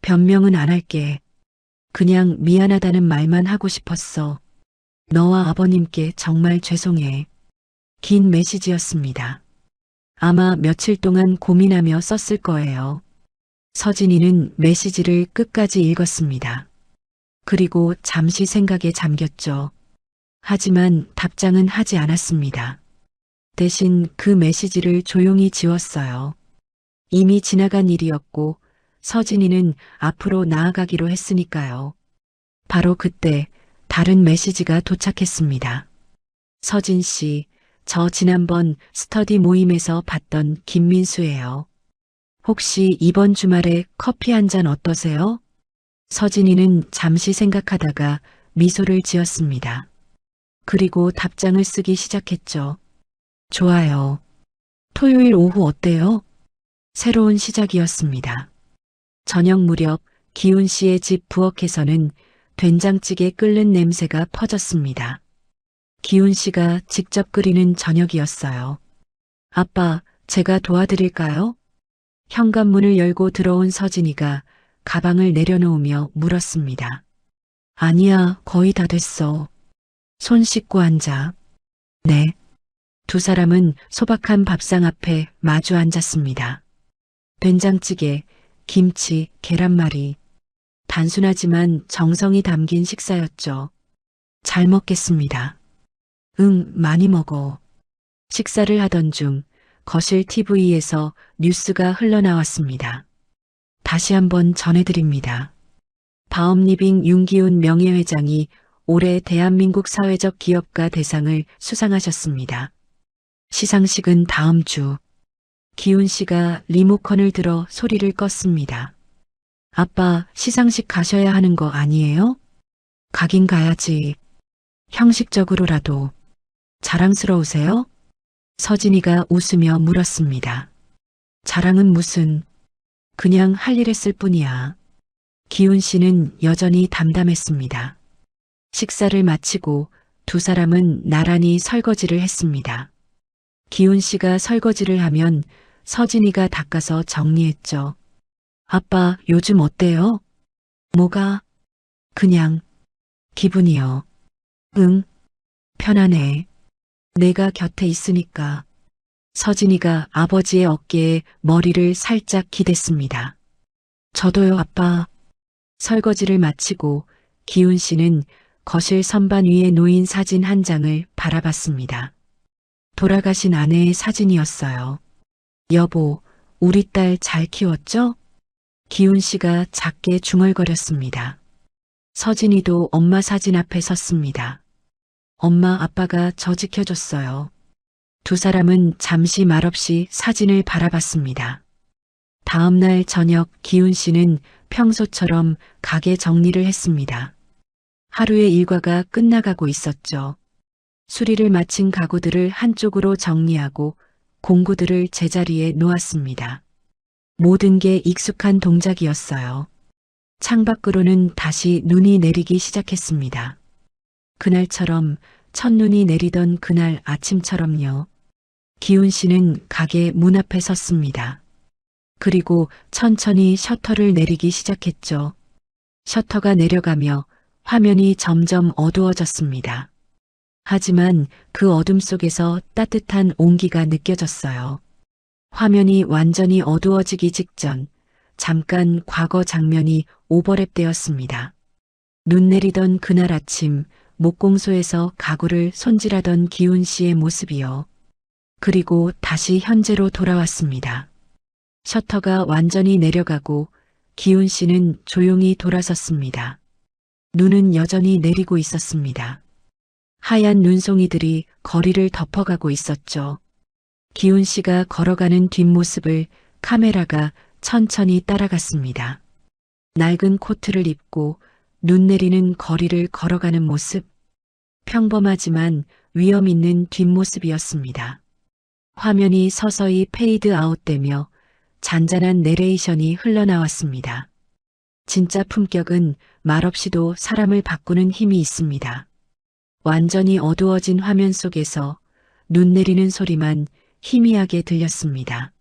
S2: 변명은 안 할게. 그냥 미안하다는 말만 하고 싶었어. 너와 아버님께 정말 죄송해. 긴 메시지였습니다. 아마 며칠 동안 고민하며 썼을 거예요. 서진이는 메시지를 끝까지 읽었습니다. 그리고 잠시 생각에 잠겼죠. 하지만 답장은 하지 않았습니다. 대신 그 메시지를 조용히 지웠어요. 이미 지나간 일이었고 서진이는 앞으로 나아가기로 했으니까요. 바로 그때 다른 메시지가 도착했습니다. 서진 씨, 저 지난번 스터디 모임에서 봤던 김민수예요. 혹시 이번 주말에 커피 한 잔 어떠세요? 서진이는 잠시 생각하다가 미소를 지었습니다. 그리고 답장을 쓰기 시작했죠. 좋아요. 토요일 오후 어때요? 새로운 시작이었습니다. 저녁 무렵 기훈 씨의 집 부엌에서는 된장찌개 끓는 냄새가 퍼졌습니다. 기훈 씨가 직접 끓이는 저녁이었어요. 아빠, 제가 도와드릴까요? 현관문을 열고 들어온 서진이가 가방을 내려놓으며 물었습니다. 아니야, 거의 다 됐어. 손 씻고 앉아. 네. 두 사람은 소박한 밥상 앞에 마주 앉았습니다. 된장찌개, 김치, 계란말이. 단순하지만 정성이 담긴 식사였죠. 잘 먹겠습니다. 응, 많이 먹어. 식사를 하던 중 거실 TV에서 뉴스가 흘러나왔습니다. 다시 한번 전해드립니다. 바움리빙 윤기훈 명예회장이 올해 대한민국 사회적 기업가 대상을 수상하셨습니다. 시상식은 다음 주. 기훈 씨가 리모컨을 들어 소리를 껐습니다. 아빠, 시상식 가셔야 하는 거 아니에요? 가긴 가야지. 형식적으로라도. 자랑스러우세요? 서진이가 웃으며 물었습니다. 자랑은 무슨, 그냥 할 일 했을 뿐이야. 기훈 씨는 여전히 담담했습니다. 식사를 마치고 두 사람은 나란히 설거지를 했습니다. 기훈 씨가 설거지를 하면 서진이가 닦아서 정리했죠. 아빠, 요즘 어때요? 뭐가? 그냥, 기분이요. 응, 편안해. 내가 곁에 있으니까. 서진이가 아버지의 어깨에 머리를 살짝 기댔습니다. 저도요, 아빠. 설거지를 마치고 기훈 씨는 거실 선반 위에 놓인 사진 한 장을 바라봤습니다. 돌아가신 아내의 사진이었어요. 여보, 우리 딸 잘 키웠죠? 기훈 씨가 작게 중얼거렸습니다. 서진이도 엄마 사진 앞에 섰습니다. 엄마, 아빠가 저 지켜줬어요. 두 사람은 잠시 말없이 사진을 바라봤습니다. 다음 날 저녁 기훈 씨는 평소처럼 가게 정리를 했습니다. 하루의 일과가 끝나가고 있었죠. 수리를 마친 가구들을 한쪽으로 정리하고 공구들을 제자리에 놓았습니다. 모든 게 익숙한 동작이었어요. 창밖으로는 다시 눈이 내리기 시작했습니다. 그날처럼 첫눈이 내리던 그날 아침처럼요. 기훈 씨는 가게 문 앞에 섰습니다. 그리고 천천히 셔터를 내리기 시작했죠. 셔터가 내려가며 화면이 점점 어두워졌습니다. 하지만 그 어둠 속에서 따뜻한 온기가 느껴졌어요. 화면이 완전히 어두워지기 직전 잠깐 과거 장면이 오버랩되었습니다. 눈 내리던 그날 아침 목공소에서 가구를 손질하던 기훈 씨의 모습이요. 그리고 다시 현재로 돌아왔습니다. 셔터가 완전히 내려가고 기훈 씨는 조용히 돌아섰습니다. 눈은 여전히 내리고 있었습니다. 하얀 눈송이들이 거리를 덮어가고 있었죠. 기훈 씨가 걸어가는 뒷모습을 카메라가 천천히 따라갔습니다. 낡은 코트를 입고 눈 내리는 거리를 걸어가는 모습. 평범하지만 위험 있는 뒷모습이었습니다. 화면이 서서히 페이드 아웃되며 잔잔한 내레이션이 흘러나왔습니다. 진짜 품격은 말없이도 사람을 바꾸는 힘이 있습니다. 완전히 어두워진 화면 속에서 눈 내리는 소리만 희미하게 들렸습니다.